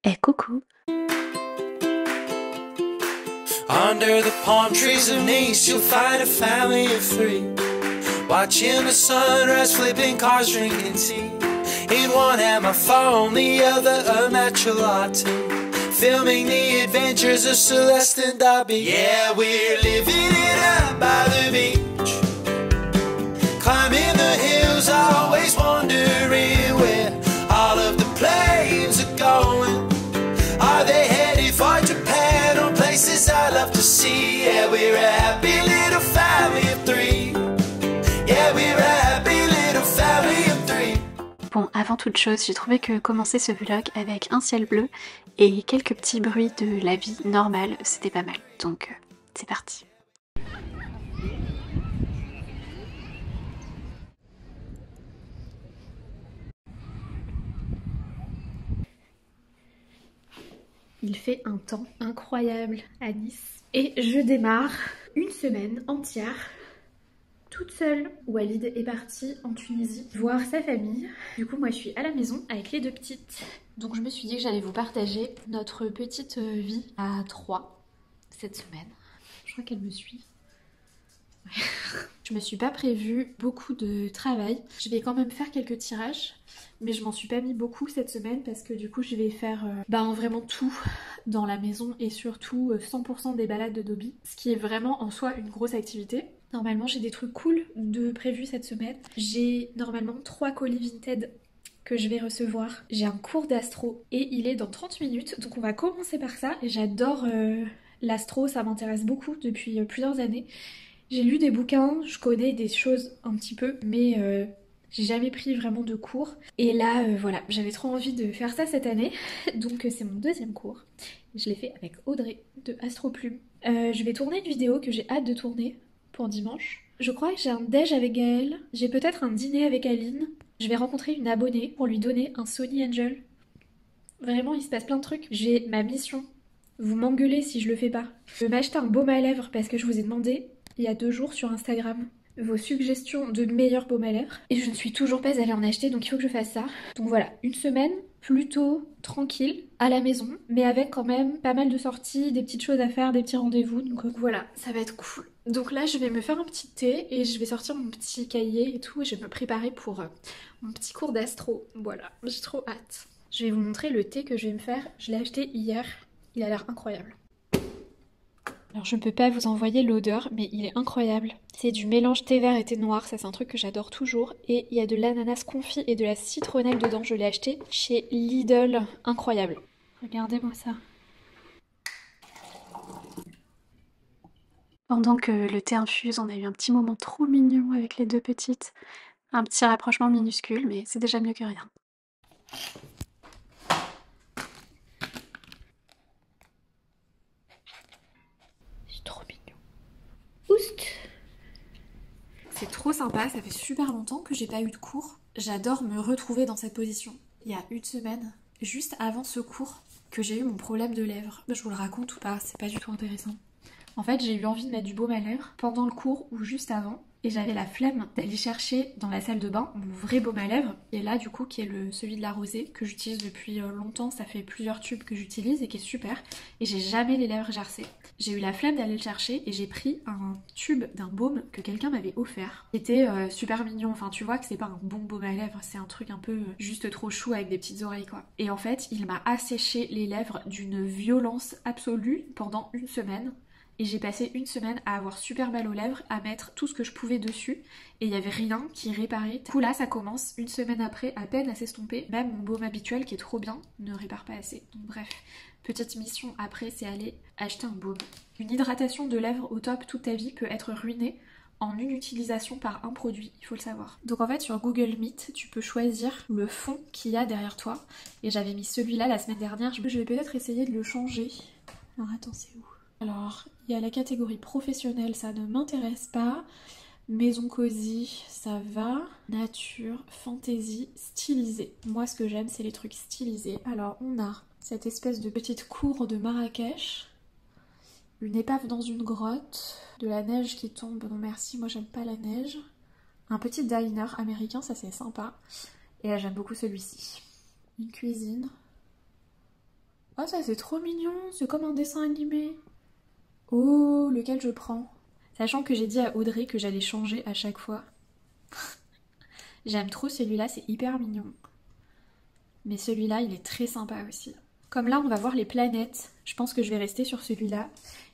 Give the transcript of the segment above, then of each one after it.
Eh coucou. Under the palm trees of Nice, you'll find a family of three, watching the sunrise, flipping cars, drinking tea. In one hand my phone, the other a natural latte, filming the adventures of Celeste and Dobby. Yeah, we're living it up by the beach, climbing the hills, always wondering where all of the planes are going. Are they headed for Japan or places I love to see? Yeah, we're a happy little family of three. Yeah, we're a happy little family of three. Bon, avant toute chose, j'ai trouvé que commencer ce vlog avec un ciel bleu et quelques petits bruits de la vie normale, c'était pas mal. Donc, c'est parti. Il fait un temps incroyable à Nice et je démarre une semaine entière toute seule. Walid est parti en Tunisie voir sa famille. Du coup moi je suis à la maison avec les deux petites. Donc je me suis dit que j'allais vous partager notre petite vie à 3 cette semaine. Je crois qu'elle me suit. Je me suis pas prévu beaucoup de travail. Je vais quand même faire quelques tirages, mais je m'en suis pas mis beaucoup cette semaine parce que du coup je vais faire vraiment tout dans la maison et surtout 100% des balades de Dobby, ce qui est vraiment en soi une grosse activité. Normalement j'ai des trucs cool de prévus cette semaine. J'ai normalement 3 colis Vinted que je vais recevoir. J'ai un cours d'astro et il est dans 30 minutes, donc on va commencer par ça. J'adore l'astro, ça m'intéresse beaucoup depuis plusieurs années. J'ai lu des bouquins, je connais des choses un petit peu, mais j'ai jamais pris vraiment de cours. Et là, voilà, j'avais trop envie de faire ça cette année, donc c'est mon deuxième cours. Je l'ai fait avec Audrey de Astroplume. Je vais tourner une vidéo que j'ai hâte de tourner pour dimanche. Je crois que j'ai un déj avec Gaëlle, j'ai peut-être un dîner avec Aline. Je vais rencontrer une abonnée pour lui donner un Sony Angel. Vraiment, il se passe plein de trucs. J'ai ma mission. Vous m'engueulez si je le fais pas. Je vais m'acheter un baume à lèvres parce que je vous ai demandé il y a 2 jours sur Instagram vos suggestions de meilleurs baumes à lèvres et je ne suis toujours pas allée en acheter, donc il faut que je fasse ça. Donc voilà, une semaine plutôt tranquille à la maison, mais avec quand même pas mal de sorties, des petites choses à faire, des petits rendez-vous, donc voilà, ça va être cool. Donc là je vais me faire un petit thé et je vais sortir mon petit cahier et tout et je vais me préparer pour mon petit cours d'astro. Voilà, j'ai trop hâte. Je vais vous montrer le thé que je vais me faire, je l'ai acheté hier, il a l'air incroyable. Alors je ne peux pas vous envoyer l'odeur, mais il est incroyable. C'est du mélange thé vert et thé noir, ça c'est un truc que j'adore toujours. Et il y a de l'ananas confit et de la citronnelle dedans, je l'ai acheté chez Lidl. Incroyable. Regardez-moi ça. Pendant que le thé infuse, on a eu un petit moment trop mignon avec les deux petites. Un petit rapprochement minuscule, mais c'est déjà mieux que rien. Trop mignon. Oust. C'est trop sympa, ça fait super longtemps que j'ai pas eu de cours. J'adore me retrouver dans cette position. Il y a une semaine, juste avant ce cours, que j'ai eu mon problème de lèvres. Je vous le raconte ou pas, c'est pas du tout intéressant. En fait, j'ai eu envie de mettre du baume à lèvres pendant le cours ou juste avant. Et j'avais la flemme d'aller chercher dans la salle de bain mon vrai baume à lèvres. Et là, du coup, qui est celui de la rosée, que j'utilise depuis longtemps. Ça fait plusieurs tubes que j'utilise et qui est super. Et j'ai jamais les lèvres gercées. J'ai eu la flemme d'aller le chercher et j'ai pris un tube d'un baume que quelqu'un m'avait offert. C'était super mignon. Enfin, tu vois que c'est pas un bon baume à lèvres, c'est un truc un peu juste trop chou avec des petites oreilles, quoi. Et en fait, il m'a asséché les lèvres d'une violence absolue pendant une semaine. Et j'ai passé une semaine à avoir super mal aux lèvres, à mettre tout ce que je pouvais dessus et il n'y avait rien qui réparait. Du coup là ça commence une semaine après à peine à s'estomper. Même mon baume habituel qui est trop bien ne répare pas assez. Donc bref, petite mission après c'est aller acheter un baume. Une hydratation de lèvres au top toute ta vie peut être ruinée en une utilisation par un produit, il faut le savoir. Donc en fait sur Google Meet tu peux choisir le fond qu'il y a derrière toi. Et j'avais mis celui-là la semaine dernière, je vais peut-être essayer de le changer. Alors attends, c'est où ? Alors, il y a la catégorie professionnelle, ça ne m'intéresse pas. Maison cosy, ça va. Nature, fantasy, stylisé. Moi, ce que j'aime, c'est les trucs stylisés. Alors, on a cette espèce de petite cour de Marrakech. Une épave dans une grotte. De la neige qui tombe. Non merci, moi j'aime pas la neige. Un petit diner américain, ça c'est sympa. Et là, j'aime beaucoup celui-ci. Une cuisine. Oh, ça c'est trop mignon, c'est comme un dessin animé. Oh, lequel je prends? Sachant que j'ai dit à Audrey que j'allais changer à chaque fois. J'aime trop celui-là, c'est hyper mignon. Mais celui-là, il est très sympa aussi. Comme là, on va voir les planètes. Je pense que je vais rester sur celui-là.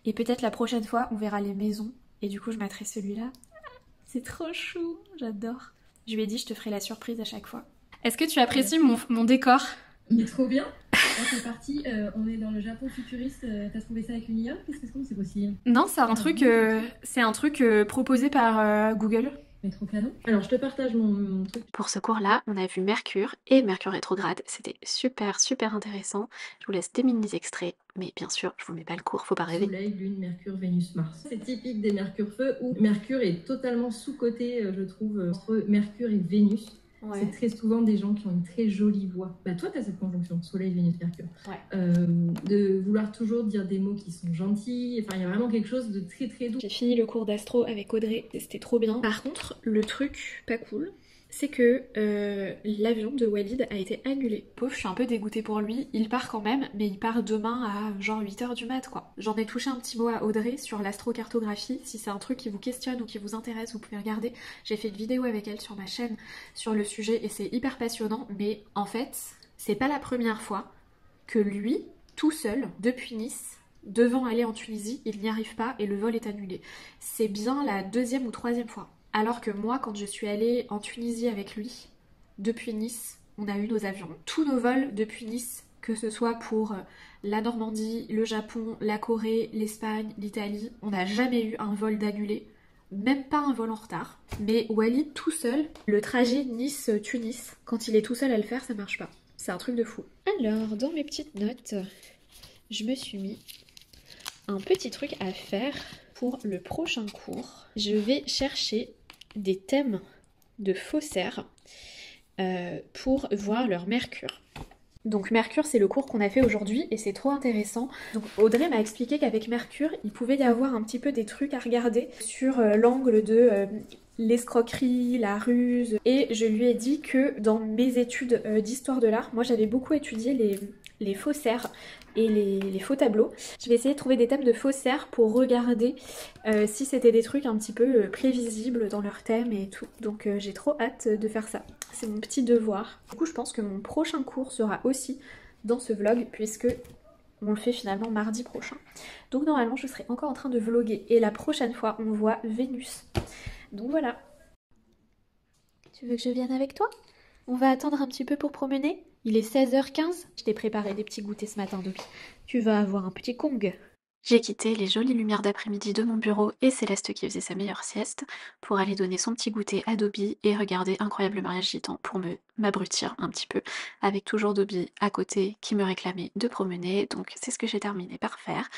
Et peut-être la prochaine fois, on verra les maisons. Et du coup, je mettrai celui-là. C'est trop chou, j'adore. Je lui ai dit, je te ferai la surprise à chaque fois. Est-ce que tu apprécies mon décor? Il est trop bien. Là, c'est parti. On est dans le Japon futuriste. T'as trouvé ça avec une IA? Qu'est-ce que c'est possible? Non, c'est un truc proposé par Google. Mais trop canon. Alors, je te partage mon truc. Pour ce cours-là, on a vu Mercure et Mercure rétrograde. C'était super intéressant. Je vous laisse 2 mini-extraits, mais bien sûr, je vous mets pas le cours, faut pas rêver. Soleil, Lune, Mercure, Vénus, Mars. C'est typique des Mercure-feu où Mercure est totalement sous-coté, je trouve, entre Mercure et Vénus. Ouais. C'est très souvent des gens qui ont une très jolie voix. Bah toi, t'as cette conjonction, Soleil, Vénus, Mercure. Ouais. De vouloir toujours dire des mots qui sont gentils. Enfin, il y a vraiment quelque chose de très doux. J'ai fini le cours d'astro avec Audrey, c'était trop bien. Par contre, le truc pas cool, c'est que l'avion de Walid a été annulé. Pauvre, je suis un peu dégoûtée pour lui. Il part quand même, mais il part demain à genre 8h du mat quoi. J'en ai touché un petit mot à Audrey sur l'astrocartographie. Si c'est un truc qui vous questionne ou qui vous intéresse, vous pouvez regarder. J'ai fait une vidéo avec elle sur ma chaîne sur le sujet et c'est hyper passionnant. Mais en fait, c'est pas la première fois que lui, tout seul, depuis Nice, devant aller en Tunisie, il n'y arrive pas et le vol est annulé. C'est bien la 2e ou 3e fois. Alors que moi, quand je suis allée en Tunisie avec lui, depuis Nice, on a eu nos avions. Tous nos vols depuis Nice, que ce soit pour la Normandie, le Japon, la Corée, l'Espagne, l'Italie, on n'a jamais eu un vol d'annulé, même pas un vol en retard. Mais Walid tout seul, le trajet Nice-Tunis, quand il est tout seul à le faire, ça marche pas. C'est un truc de fou. Alors, dans mes petites notes, je me suis mis un petit truc à faire pour le prochain cours. Je vais chercher des thèmes de faussaires pour voir leur Mercure. Donc Mercure, c'est le cours qu'on a fait aujourd'hui et c'est trop intéressant. Donc Audrey m'a expliqué qu'avec Mercure, il pouvait y avoir un petit peu des trucs à regarder sur l'angle de l'escroquerie, la ruse. Et je lui ai dit que dans mes études d'histoire de l'art, moi j'avais beaucoup étudié les faussaires et les faux tableaux. Je vais essayer de trouver des thèmes de faussaires pour regarder si c'était des trucs un petit peu prévisibles dans leur thème et tout. Donc j'ai trop hâte de faire ça. C'est mon petit devoir. Du coup je pense que mon prochain cours sera aussi dans ce vlog puisque on le fait finalement mardi prochain. Donc normalement je serai encore en train de vlogger et la prochaine fois on voit Vénus. Donc voilà. Tu veux que je vienne avec toi? On va attendre un petit peu pour promener. Il est 16h15. Je t'ai préparé des petits goûters ce matin, Dobby. Tu vas avoir un petit Kong. J'ai quitté les jolies lumières d'après-midi de mon bureau et Céleste qui faisait sa meilleure sieste pour aller donner son petit goûter à Dobby et regarder Incroyable Mariage Gitan pour m'abrutir un petit peu avec toujours Dobby à côté qui me réclamait de promener. Donc c'est ce que j'ai terminé par faire.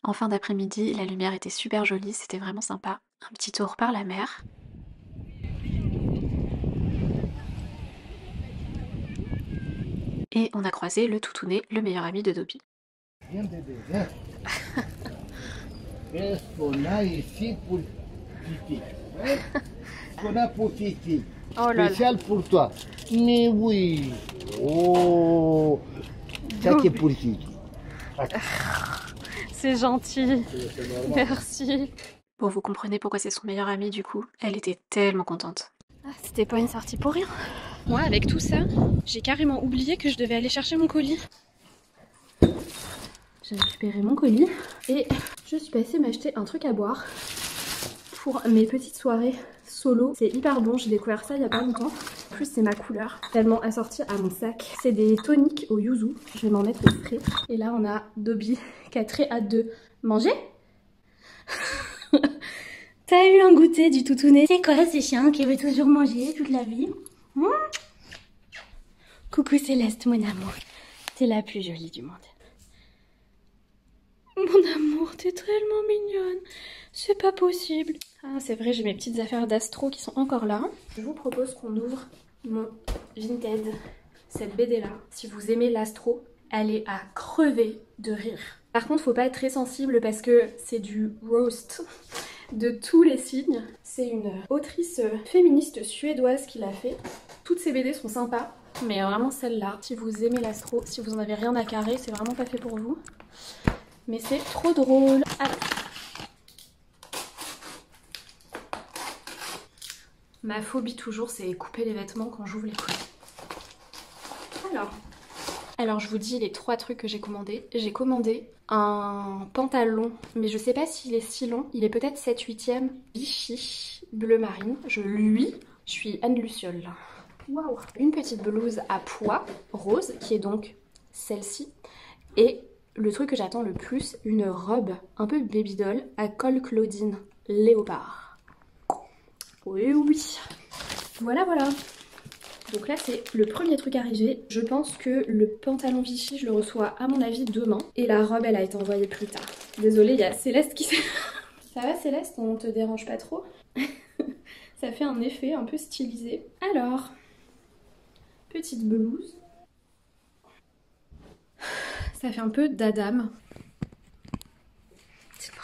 En fin d'après-midi, la lumière était super jolie, c'était vraiment sympa. Un petit tour par la mer. Et on a croisé le toutounet, le meilleur ami de Dobby. Viens bébé, viens. Qu'est-ce qu'on a ici pour Titi? Qu'est-ce qu'on a pour Titi? Oh là spécial pour toi. Mais oui. Oh. Ça qui est pour Titi. C'est gentil. Merci. Bon, vous comprenez pourquoi c'est son meilleur ami du coup. Elle était tellement contente. Ah, c'était pas une sortie pour rien. Moi, avec tout ça, j'ai carrément oublié que je devais aller chercher mon colis. J'ai récupéré mon colis et je suis passée m'acheter un truc à boire pour mes petites soirées solo. C'est hyper bon, j'ai découvert ça il y a pas longtemps. En plus, c'est ma couleur, tellement assorti à mon sac. C'est des toniques au yuzu, je vais m'en mettre frais. Et là, on a Dobby qui a très hâte de manger. T'as eu un goûter du toutounet? C'est quoi ces chiens qui veulent toujours manger toute la vie? Coucou Céleste, mon amour. T'es la plus jolie du monde. Mon amour, t'es tellement mignonne. C'est pas possible. Ah, c'est vrai, j'ai mes petites affaires d'astro qui sont encore là. Je vous propose qu'on ouvre mon Vinted, cette BD là. Si vous aimez l'astro, elle est à crever de rire. Par contre, faut pas être très sensible parce que c'est du roast de tous les signes. C'est une autrice féministe suédoise qui l'a fait. Toutes ces BD sont sympas, Mais vraiment celle-là, si vous aimez l'astro, si vous en avez rien à carrer, c'est vraiment pas fait pour vous. Mais c'est trop drôle. Alors. Ma phobie toujours, c'est couper les vêtements quand j'ouvre les colis. Alors je vous dis les 3 trucs que j'ai commandés. J'ai commandé un pantalon, mais je sais pas s'il est si long. Il est peut-être 7/8e. Vichy, bleu marine. Je suis Anne Luciole là. Waouh. Une petite blouse à pois rose, qui est donc celle-ci. Et le truc que j'attends le plus, une robe un peu baby doll à col Claudine léopard. Oui. Voilà. Donc là c'est le premier truc arrivé. Je pense que le pantalon Vichy je le reçois à mon avis demain. Et la robe elle a été envoyée plus tard. Désolée, il y a Céleste qui s'est... Ça va Céleste, on te dérange pas trop? Ça fait un effet un peu stylisé. Alors, petite blouse. Ça fait un peu d'Adam. C'est le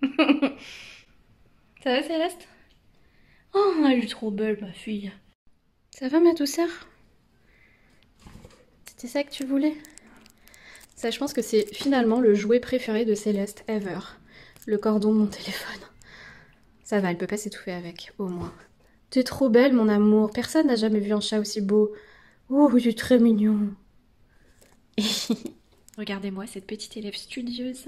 bordel. Ça va Céleste? Oh, elle est trop belle ma fille. Ça va ma douceur? C'était ça que tu voulais? Ça je pense que c'est finalement le jouet préféré de Céleste ever. Le cordon de mon téléphone. Ça va, elle peut pas s'étouffer avec, au moins. T'es trop belle mon amour. Personne n'a jamais vu un chat aussi beau. Oh, tu es très mignon. Regardez-moi cette petite élève studieuse.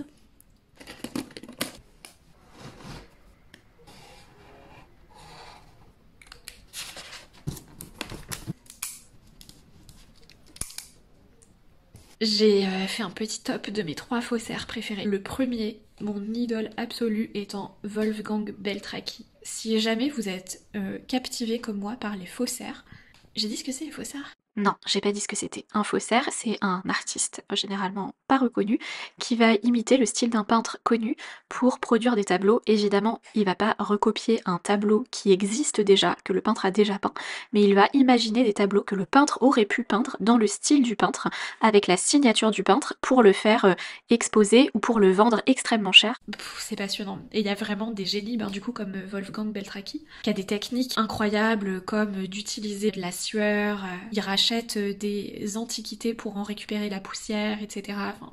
J'ai fait un petit top de mes 3 faussaires préférés. Le premier, mon idole absolue, étant Wolfgang Beltraki. Si jamais vous êtes captivé comme moi par les faussaires, j'ai dit ce que c'est les faussaires? Non, j'ai pas dit ce que c'était. Un faussaire, c'est un artiste, généralement pas reconnu, qui va imiter le style d'un peintre connu pour produire des tableaux. Évidemment, il va pas recopier un tableau qui existe déjà, que le peintre a déjà peint, mais il va imaginer des tableaux que le peintre aurait pu peindre dans le style du peintre, avec la signature du peintre, pour le faire exposer ou pour le vendre extrêmement cher. C'est passionnant. Et il y a vraiment des génies, du coup, comme Wolfgang Beltraki, qui a des techniques incroyables, comme d'utiliser de la sueur, il rachète des antiquités pour en récupérer la poussière, etc. Enfin,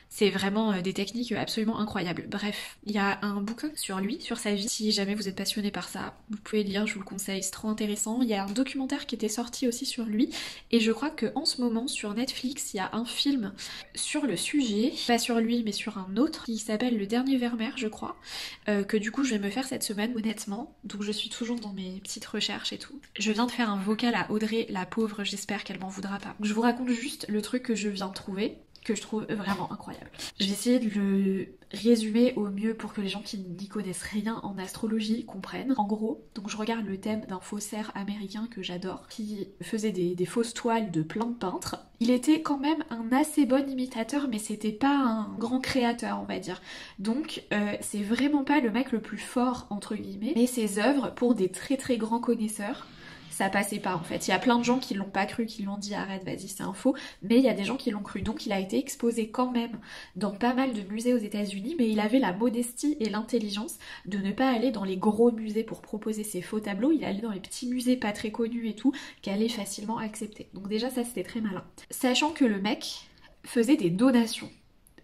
c'est vraiment des techniques absolument incroyables. Bref, il y a un bouquin sur lui, sur sa vie. Si jamais vous êtes passionné par ça, vous pouvez le lire, je vous le conseille, c'est trop intéressant. Il y a un documentaire qui était sorti aussi sur lui. Et je crois qu'en ce moment, sur Netflix, il y a un film sur le sujet. Pas sur lui, mais sur un autre, qui s'appelle Le Dernier Vermeer, je crois. Que du coup, je vais me faire cette semaine, honnêtement. Donc je suis toujours dans mes petites recherches et tout. Je viens de faire un vocal à Audrey, la pauvre, j'espère qu'elle m'en voudra pas. Je vous raconte juste le truc que je viens de trouver, que je trouve vraiment incroyable. Je vais essayer de le résumer au mieux pour que les gens qui n'y connaissent rien en astrologie comprennent. En gros, donc je regarde le thème d'un faussaire américain que j'adore, qui faisait des fausses toiles de plein de peintres. Il était quand même un assez bon imitateur, mais c'était pas un grand créateur, on va dire. Donc c'est vraiment pas le mec le plus fort, entre guillemets, mais ses œuvres, pour des très très grands connaisseurs, ça passait pas en fait. Il y a plein de gens qui l'ont pas cru, qui l'ont dit arrête, vas-y, c'est un faux, mais il y a des gens qui l'ont cru. Donc il a été exposé quand même dans pas mal de musées aux États-Unis, mais il avait la modestie et l'intelligence de ne pas aller dans les gros musées pour proposer ses faux tableaux. Il allait dans les petits musées pas très connus et tout, qu'elle est facilement acceptée. Donc déjà ça c'était très malin. Sachant que le mec faisait des donations.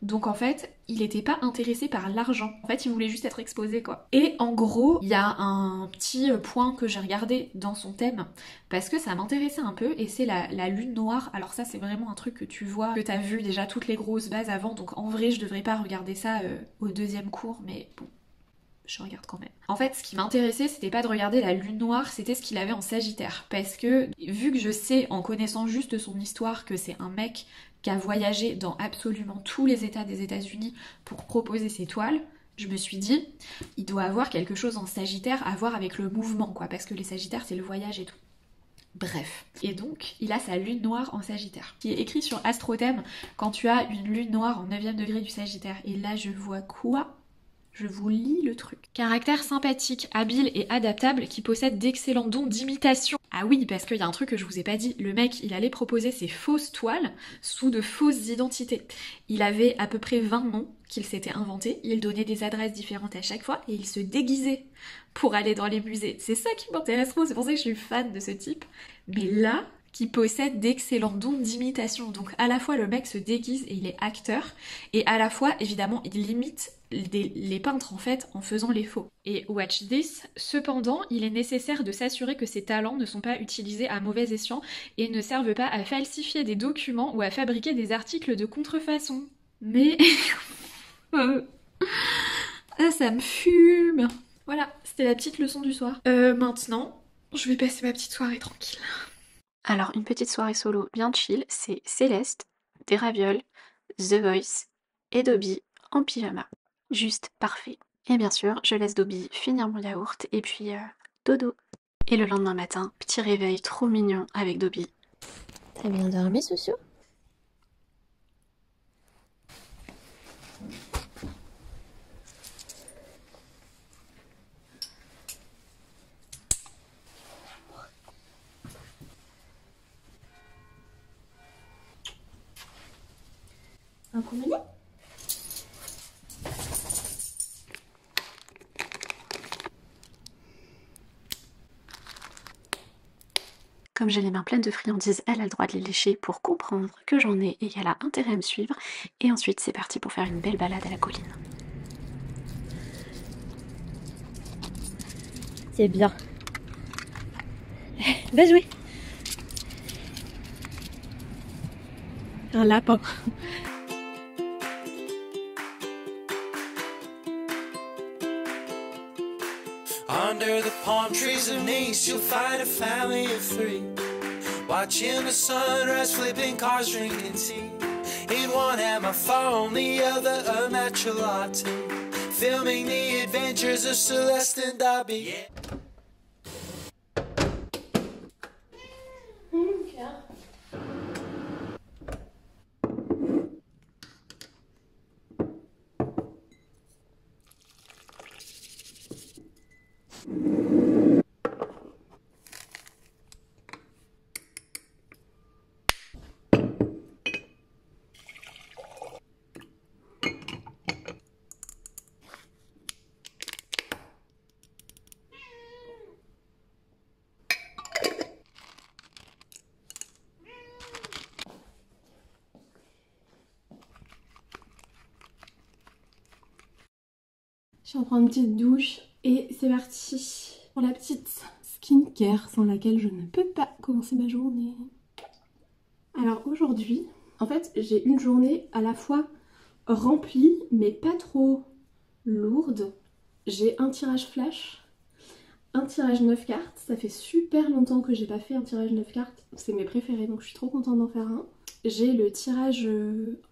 Donc en fait, il était pas intéressé par l'argent. En fait, il voulait juste être exposé, quoi. Et en gros, il y a un petit point que j'ai regardé dans son thème, parce que ça m'intéressait un peu, et c'est la lune noire. Alors ça, c'est vraiment un truc que tu vois, que t'as vu déjà toutes les grosses bases avant, donc en vrai, je devrais pas regarder ça au 2e cours, mais bon, je regarde quand même. En fait, ce qui m'intéressait, c'était pas de regarder la lune noire, c'était ce qu'il avait en Sagittaire. Parce que, vu que je sais, en connaissant juste son histoire, que c'est un mec qui a voyagé dans absolument tous les états des États-Unis pour proposer ses toiles, je me suis dit, il doit avoir quelque chose en Sagittaire à voir avec le mouvement, quoi, parce que les Sagittaires, c'est le voyage et tout. Bref. Et donc, il a sa lune noire en Sagittaire, qui est écrit sur Astrothème quand tu as une lune noire en 9e degré du Sagittaire. Et là, je vois quoi? Je vous lis le truc. Caractère sympathique, habile et adaptable qui possède d'excellents dons d'imitation. Ah oui, parce qu'il y a un truc que je vous ai pas dit. Le mec, il allait proposer ses fausses toiles sous de fausses identités. Il avait à peu près 20 noms qu'il s'était inventés. Il donnait des adresses différentes à chaque fois et il se déguisait pour aller dans les musées. C'est ça qui m'intéresse trop, c'est pour ça que je suis fan de ce type. Mais là, qui possède d'excellents dons d'imitation. Donc à la fois le mec se déguise et il est acteur, et à la fois évidemment il imite les peintres en fait en faisant les faux. Et watch this, cependant il est nécessaire de s'assurer que ces talents ne sont pas utilisés à mauvais escient et ne servent pas à falsifier des documents ou à fabriquer des articles de contrefaçon. Mais... ah, ça me fume. Voilà, c'était la petite leçon du soir. Maintenant, je vais passer ma petite soirée tranquille. Alors, une petite soirée solo bien chill, c'est Céleste, des ravioles, The Voice et Dobby en pyjama. Juste parfait. Et bien sûr, je laisse Dobby finir mon yaourt et puis dodo. Et le lendemain matin, petit réveil trop mignon avec Dobby. T'as bien dormi, Soussou? Un promener? Comme j'ai les mains pleines de friandises, elle a le droit de les lécher pour comprendre que j'en ai et qu'elle a intérêt à me suivre. Et ensuite, c'est parti pour faire une belle balade à la colline. C'est bien. Va jouer. Un lapin. Under the palm trees of Nice, you'll find a family of three, watching the sunrise, flipping cars, drinking tea. In one hand my phone, the other a natural latte, filming the adventures of Celeste and Dobby. Yeah. Je vais en prendre une petite douche et c'est parti pour la petite skincare sans laquelle je ne peux pas commencer ma journée. Alors aujourd'hui, en fait, j'ai une journée à la fois remplie mais pas trop lourde. J'ai un tirage flash, un tirage 9 cartes. Ça fait super longtemps que j'ai pas fait un tirage 9 cartes. C'est mes préférés donc je suis trop contente d'en faire un. J'ai le tirage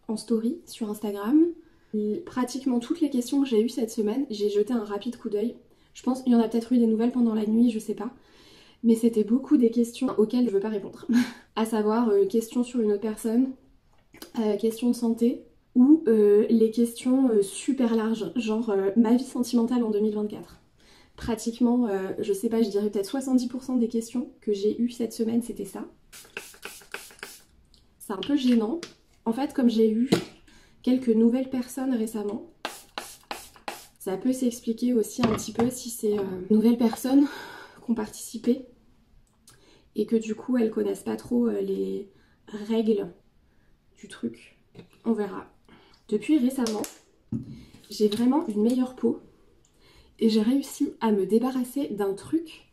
en story sur Instagram. Et pratiquement toutes les questions que j'ai eues cette semaine, j'ai jeté un rapide coup d'œil. Je pense qu'il y en a peut-être eu des nouvelles pendant la nuit, je sais pas. Mais c'était beaucoup des questions auxquelles je veux pas répondre. À savoir, questions sur une autre personne, questions de santé, ou les questions super larges, genre ma vie sentimentale en 2024. Pratiquement, je sais pas, je dirais peut-être 70% des questions que j'ai eues cette semaine, c'était ça. C'est un peu gênant. En fait, comme j'ai eu quelques nouvelles personnes récemment, ça peut s'expliquer aussi un petit peu si c'est nouvelles personnes qui ont participé et que du coup elles connaissent pas trop les règles du truc. On verra. Depuis récemment, j'ai vraiment une meilleure peau et j'ai réussi à me débarrasser d'un truc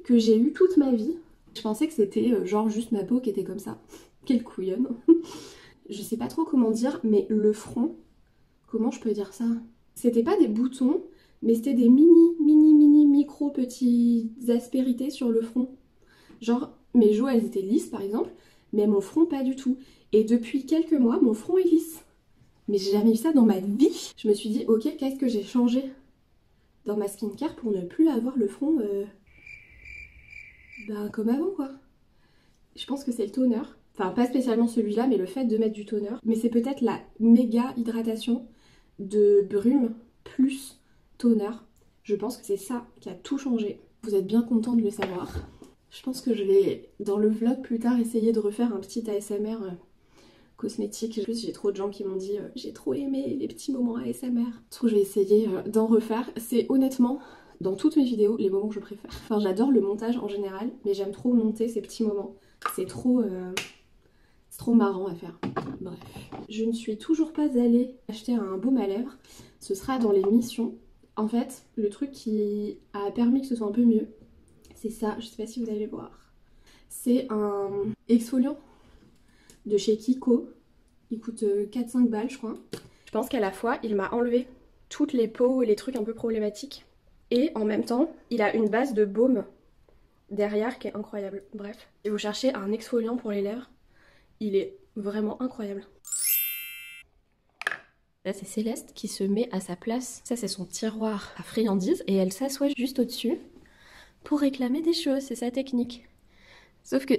que j'ai eu toute ma vie. Je pensais que c'était genre juste ma peau qui était comme ça. Quelle couillonne. Je sais pas trop comment dire, mais le front, comment je peux dire ça? C'était pas des boutons, mais c'était des micro petites aspérités sur le front. Genre, mes joues elles étaient lisses par exemple, mais mon front pas du tout. Et depuis quelques mois, mon front est lisse. Mais j'ai jamais eu ça dans ma vie. Je me suis dit, ok, qu'est-ce que j'ai changé dans ma skincare pour ne plus avoir le front comme avant quoi. Je pense que c'est le toner. Enfin, pas spécialement celui-là, mais le fait de mettre du toner. Mais c'est peut-être la méga hydratation de brume plus toner. Je pense que c'est ça qui a tout changé. Vous êtes bien content de le savoir. Je pense que je vais, dans le vlog plus tard, essayer de refaire un petit ASMR cosmétique. En plus, j'ai trop de gens qui m'ont dit j'ai trop aimé les petits moments ASMR. Je vais essayer d'en refaire. C'est honnêtement, dans toutes mes vidéos, les moments que je préfère. Enfin, j'adore le montage en général, mais j'aime trop monter ces petits moments. C'est trop marrant à faire. Bref. Je ne suis toujours pas allée acheter un baume à lèvres. Ce sera dans les missions. En fait, le truc qui a permis que ce soit un peu mieux, c'est ça, je sais pas si vous allez voir. C'est un exfoliant de chez Kiko. Il coûte 4-5 balles je crois. Je pense qu'à la fois, il m'a enlevé toutes les peaux et les trucs un peu problématiques. Et en même temps, il a une base de baume derrière qui est incroyable. Bref, si vous cherchez un exfoliant pour les lèvres, il est vraiment incroyable. Là c'est Céleste qui se met à sa place. Ça c'est son tiroir à friandises et elle s'assoit juste au-dessus pour réclamer des choses, c'est sa technique. Sauf que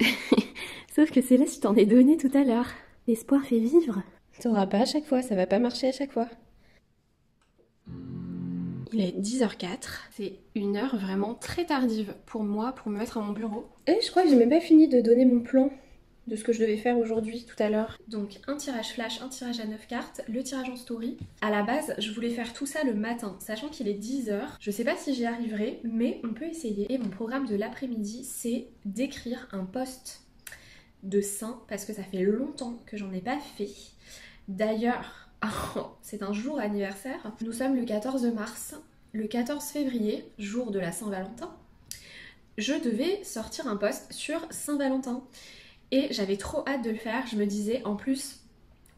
Céleste, je t'en ai donné tout à l'heure. L'espoir fait vivre. T'auras pas à chaque fois, ça va pas marcher à chaque fois. Il est 10h04, c'est une heure vraiment très tardive pour moi, pour me mettre à mon bureau. Et je crois que j'ai même pas fini de donner mon plan de ce que je devais faire aujourd'hui, tout à l'heure. Donc un tirage flash, un tirage à 9 cartes, le tirage en story. À la base, je voulais faire tout ça le matin, sachant qu'il est 10h. Je sais pas si j'y arriverai, mais on peut essayer. Et mon programme de l'après-midi, c'est d'écrire un post de saint, parce que ça fait longtemps que j'en ai pas fait. D'ailleurs, c'est un jour anniversaire. Nous sommes le 14 mars. Le 14 février, jour de la Saint-Valentin, je devais sortir un post sur Saint-Valentin. Et j'avais trop hâte de le faire, je me disais en plus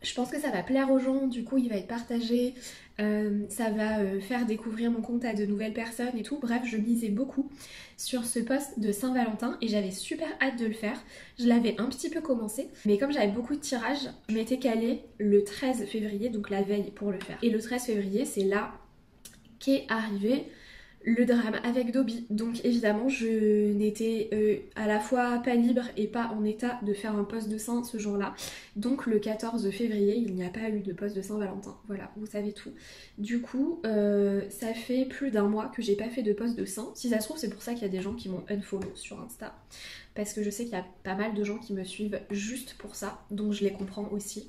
je pense que ça va plaire aux gens, du coup il va être partagé, ça va faire découvrir mon compte à de nouvelles personnes et tout. Bref, je misais beaucoup sur ce post de Saint-Valentin et j'avais super hâte de le faire. Je l'avais un petit peu commencé, mais comme j'avais beaucoup de tirages, je m'étais calée le 13 février, donc la veille pour le faire. Et le 13 février, c'est là qu'est arrivé le drame avec Dobby. Donc évidemment je n'étais à la fois pas libre et pas en état de faire un post de Saint ce jour-là. Donc le 14 février il n'y a pas eu de post de Saint-Valentin. Voilà, vous savez tout. Du coup ça fait plus d'un mois que j'ai pas fait de post de Saint. Si ça se trouve c'est pour ça qu'il y a des gens qui m'ont unfollow sur Insta. Parce que je sais qu'il y a pas mal de gens qui me suivent juste pour ça. Donc je les comprends aussi.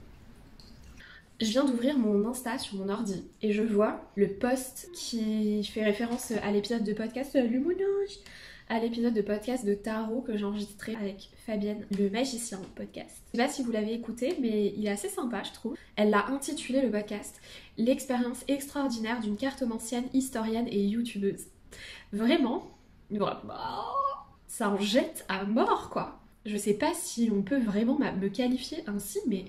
Je viens d'ouvrir mon Insta sur mon ordi et je vois le post qui fait référence à l'épisode de podcast à l'épisode de podcast de tarot que j'ai enregistré avec Fabienne, le magicien podcast. Je sais pas si vous l'avez écouté, mais il est assez sympa je trouve. Elle l'a intitulé le podcast « L'expérience extraordinaire d'une cartomancienne, historienne et youtubeuse ». Vraiment, ça en jette à mort quoi. Je sais pas si on peut vraiment me qualifier ainsi, mais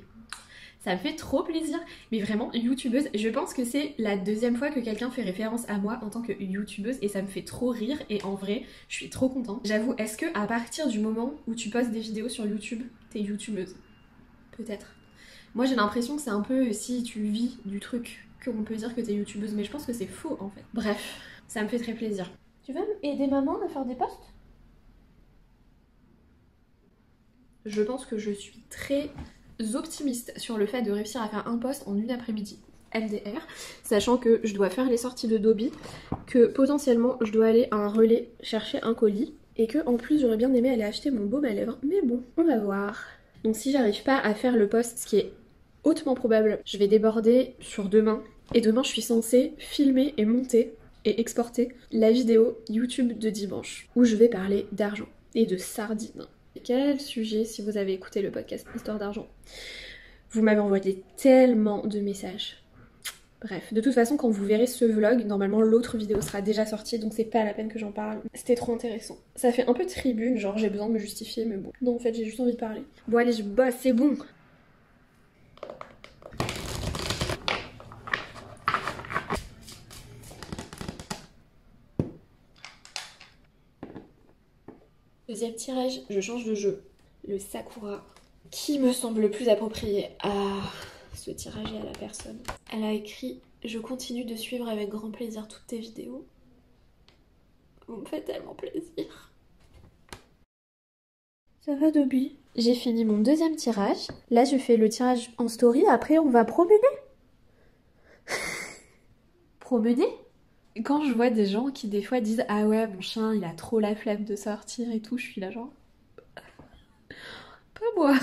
ça me fait trop plaisir. Mais vraiment, youtubeuse, je pense que c'est la deuxième fois que quelqu'un fait référence à moi en tant que youtubeuse et ça me fait trop rire et en vrai, je suis trop contente. J'avoue, est-ce que à partir du moment où tu postes des vidéos sur YouTube, t'es youtubeuse? Peut-être. Moi j'ai l'impression que c'est un peu si tu vis du truc qu'on peut dire que t'es youtubeuse, mais je pense que c'est faux en fait. Bref, ça me fait très plaisir. Tu veux aider maman à faire des posts? Je pense que je suis très optimiste sur le fait de réussir à faire un post en une après-midi MDR, sachant que je dois faire les sorties de Dobby, que potentiellement je dois aller à un relais chercher un colis et que en plus j'aurais bien aimé aller acheter mon baume à lèvres, mais bon, on va voir. Donc si j'arrive pas à faire le post, ce qui est hautement probable, je vais déborder sur demain et demain je suis censée filmer et monter et exporter la vidéo YouTube de dimanche où je vais parler d'argent et de sardines. Quel sujet si vous avez écouté le podcast Histoire d'argent. Vous m'avez envoyé tellement de messages. Bref, de toute façon quand vous verrez ce vlog, normalement l'autre vidéo sera déjà sortie donc c'est pas la peine que j'en parle. C'était trop intéressant. Ça fait un peu tribune, genre j'ai besoin de me justifier mais bon. Non en fait j'ai juste envie de parler. Bon allez je bosse, c'est bon. Deuxième tirage, je change de jeu. Le Sakura, qui me semble le plus approprié à ce tirage et à la personne. Elle a écrit « Je continue de suivre avec grand plaisir toutes tes vidéos. Vous me faites tellement plaisir. » Ça va Dobby? J'ai fini mon deuxième tirage. Là je fais le tirage en story, après on va promener. Promener? Quand je vois des gens qui des fois disent « Ah ouais, mon chien, il a trop la flemme de sortir et tout », je suis là genre... Pas moi.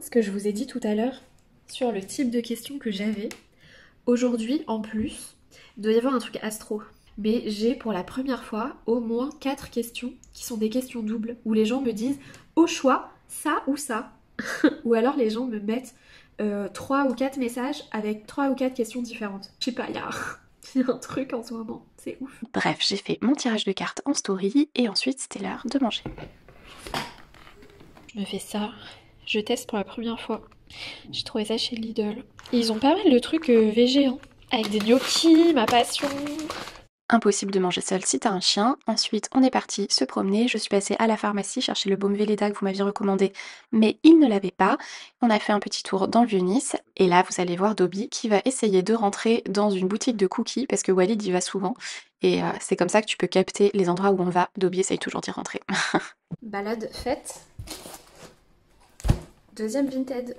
Ce que je vous ai dit tout à l'heure sur le type de questions que j'avais, aujourd'hui en plus, il doit y avoir un truc astro. Mais j'ai pour la première fois au moins 4 questions qui sont des questions doubles, où les gens me disent au choix ça ou ça. Ou alors les gens me mettent 3 ou 4 messages avec 3 ou 4 questions différentes. Je sais pas, il y a un truc en ce moment, c'est ouf. Bref, j'ai fait mon tirage de cartes en story et ensuite c'était l'heure de manger. Je me fais ça, je teste pour la première fois. J'ai trouvé ça chez Lidl. Et ils ont pas mal de trucs végé, hein, avec des gnocchis, ma passion. Impossible de manger seul si t'as un chien. Ensuite, on est parti se promener. Je suis passée à la pharmacie chercher le baume Velleda que vous m'aviez recommandé, mais il ne l'avait pas. On a fait un petit tour dans le Vieux-Nice. Et là, vous allez voir Dobby qui va essayer de rentrer dans une boutique de cookies parce que Walid y va souvent. Et c'est comme ça que tu peux capter les endroits où on va. Dobby essaye toujours d'y rentrer. Balade faite. Deuxième Vinted.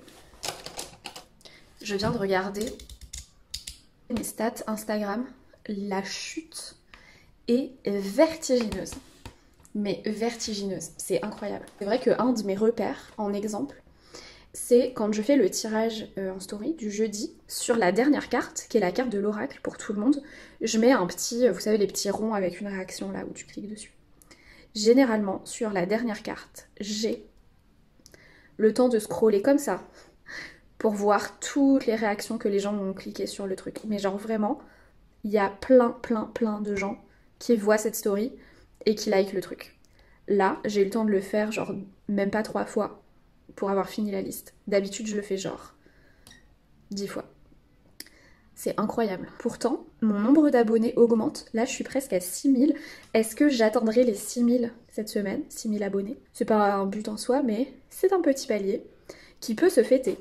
Je viens de regarder mes stats Instagram. La chute est vertigineuse. Mais vertigineuse, c'est incroyable. C'est vrai qu'un de mes repères, en exemple, c'est quand je fais le tirage en story du jeudi, sur la dernière carte, qui est la carte de l'oracle pour tout le monde, je mets un petit, vous savez les petits ronds avec une réaction là où tu cliques dessus. Généralement, sur la dernière carte, j'ai le temps de scroller comme ça pour voir toutes les réactions que les gens ont cliqué sur le truc. Mais genre vraiment... Il y a plein de gens qui voient cette story et qui like le truc. Là, j'ai eu le temps de le faire genre même pas 3 fois pour avoir fini la liste. D'habitude, je le fais genre 10 fois. C'est incroyable. Pourtant, mon nombre d'abonnés augmente. Là, je suis presque à 6000. Est-ce que j'atteindrai les 6000 cette semaine? 6000 abonnés. C'est pas un but en soi, mais c'est un petit palier qui peut se fêter.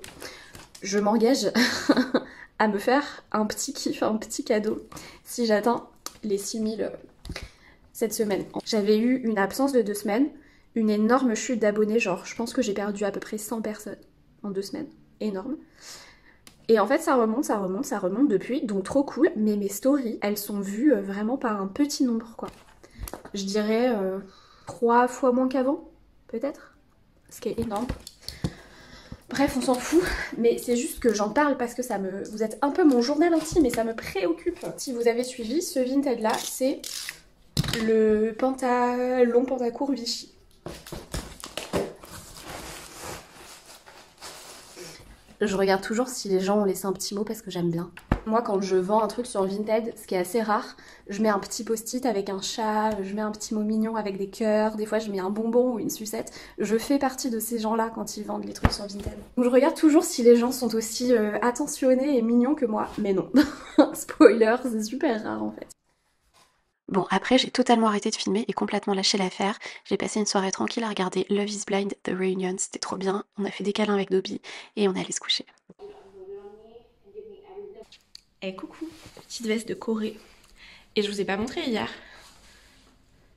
Je m'engage... à me faire un petit kiff, un petit cadeau si j'atteins les 6000 cette semaine. J'avais eu une absence de 2 semaines, une énorme chute d'abonnés, genre je pense que j'ai perdu à peu près 100 personnes en 2 semaines, énorme. Et en fait ça remonte depuis, donc trop cool, mais mes stories, elles sont vues vraiment par un petit nombre quoi. Je dirais 3 fois moins qu'avant, peut-être, ce qui est énorme. Bref, on s'en fout, mais c'est juste que j'en parle parce que ça me... Vous êtes un peu mon journal intime et ça me préoccupe. Si vous avez suivi, ce Vinted là, c'est le pantalon pantacourt Vichy. Je regarde toujours si les gens ont laissé un petit mot parce que j'aime bien. Moi, quand je vends un truc sur Vinted, ce qui est assez rare, je mets un petit post-it avec un chat, je mets un petit mot mignon avec des cœurs, des fois je mets un bonbon ou une sucette. Je fais partie de ces gens-là quand ils vendent les trucs sur Vinted. Donc je regarde toujours si les gens sont aussi attentionnés et mignons que moi, mais non. Spoiler, c'est super rare en fait. Bon, après, j'ai totalement arrêté de filmer et complètement lâché l'affaire. J'ai passé une soirée tranquille à regarder Love is Blind, The Reunion, c'était trop bien. On a fait des câlins avec Dobby et on est allé se coucher. Eh coucou, petite veste de Corée. Et je vous ai pas montré hier.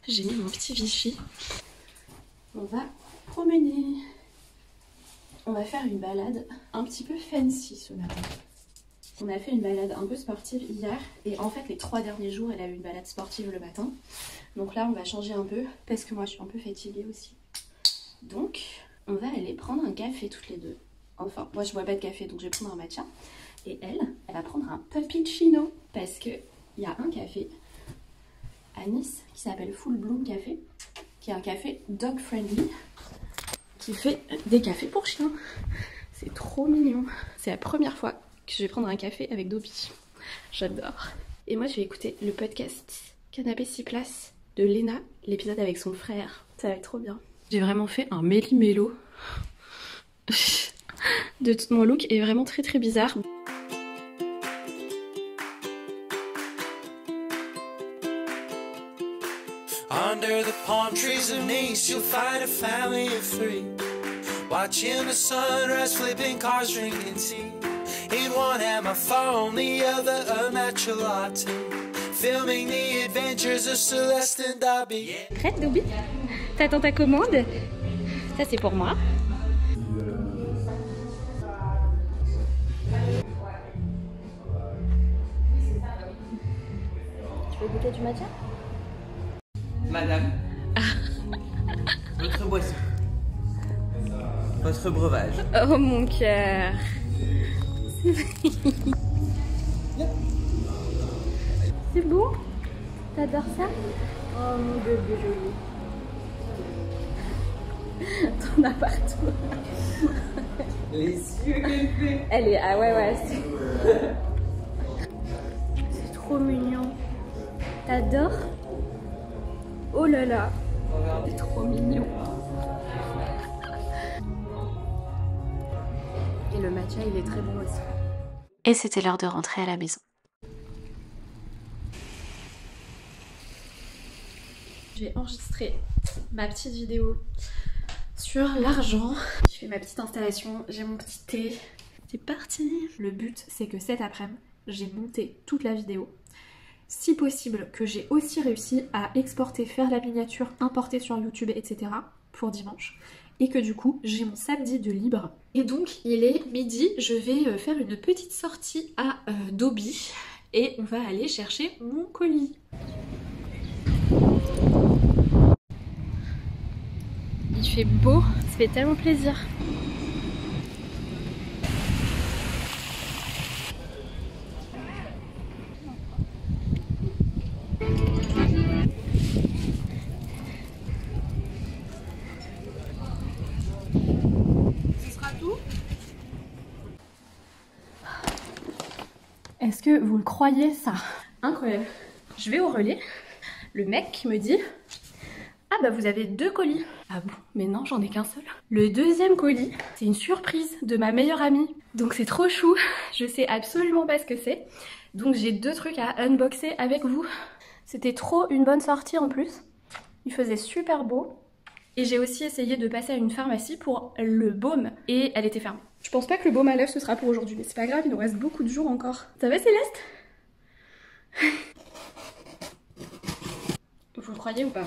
J'ai mis mon petit Vichy. On va promener. On va faire une balade un petit peu fancy ce matin. On a fait une balade un peu sportive hier. Et en fait les 3 derniers jours elle a eu une balade sportive le matin. Donc là on va changer un peu parce que moi je suis un peu fatiguée aussi. Donc on va aller prendre un café toutes les deux. Enfin moi je bois pas de café donc je vais prendre un matcha. Et elle va prendre un puppuccino parce qu'il y a un café à Nice qui s'appelle Full Bloom Café, qui est un café dog friendly, qui fait des cafés pour chiens. C'est trop mignon. C'est la première fois que je vais prendre un café avec Dobby. J'adore. Et moi je vais écouter le podcast Canapé 6 places de Léna, l'épisode avec son frère. Ça va être trop bien. J'ai vraiment fait un méli-mélo de tout mon look est vraiment très bizarre. Under the palm trees of Nice, you'll find a family of 3, watching the sunrise, flipping cars, drinking tea. In one hand my phone, the other a matcha latte, filming the adventures of Celeste and Dobby. Prête, Dobby? T'attends ta commande? Ça, c'est pour moi. goûter du matcha? Madame, votre boisson, votre breuvage. Oh mon cœur. C'est beau? T'adores ça? Oh mon bébé joli. T'en as partout. Les yeux qu'elle fait. Elle est... Ah ouais, c'est trop mignon. T'adores? Oh là là. C'est trop mignon. Et le matcha, il est très bon aussi. Et c'était l'heure de rentrer à la maison. Je vais enregistrer ma petite vidéo sur l'argent. Je fais ma petite installation, j'ai mon petit thé. C'est parti! Le but, c'est que cet après-midi, j'ai monté toute la vidéo. Si possible, que j'ai aussi réussi à exporter, faire la miniature, importer sur YouTube, etc. pour dimanche. Et que du coup, j'ai mon samedi de libre. Et donc, il est midi, je vais faire une petite sortie à Dobby. Et on va aller chercher mon colis. Il fait beau, ça fait tellement plaisir. Ce sera tout? Est-ce que vous le croyez ça? Incroyable. Je vais au relais, le mec me dit: ah bah vous avez 2 colis. Ah bon? Mais non, j'en ai qu'un seul. Le deuxième colis, c'est une surprise de ma meilleure amie. Donc c'est trop chou, je sais absolument pas ce que c'est. Donc j'ai 2 trucs à unboxer avec vous. C'était trop une bonne sortie en plus. Il faisait super beau. Et j'ai aussi essayé de passer à une pharmacie pour le baume et elle était fermée. Je pense pas que le baume à lèvres ce sera pour aujourd'hui, mais c'est pas grave, il nous reste beaucoup de jours encore. Ça va Céleste? Vous le croyez ou pas?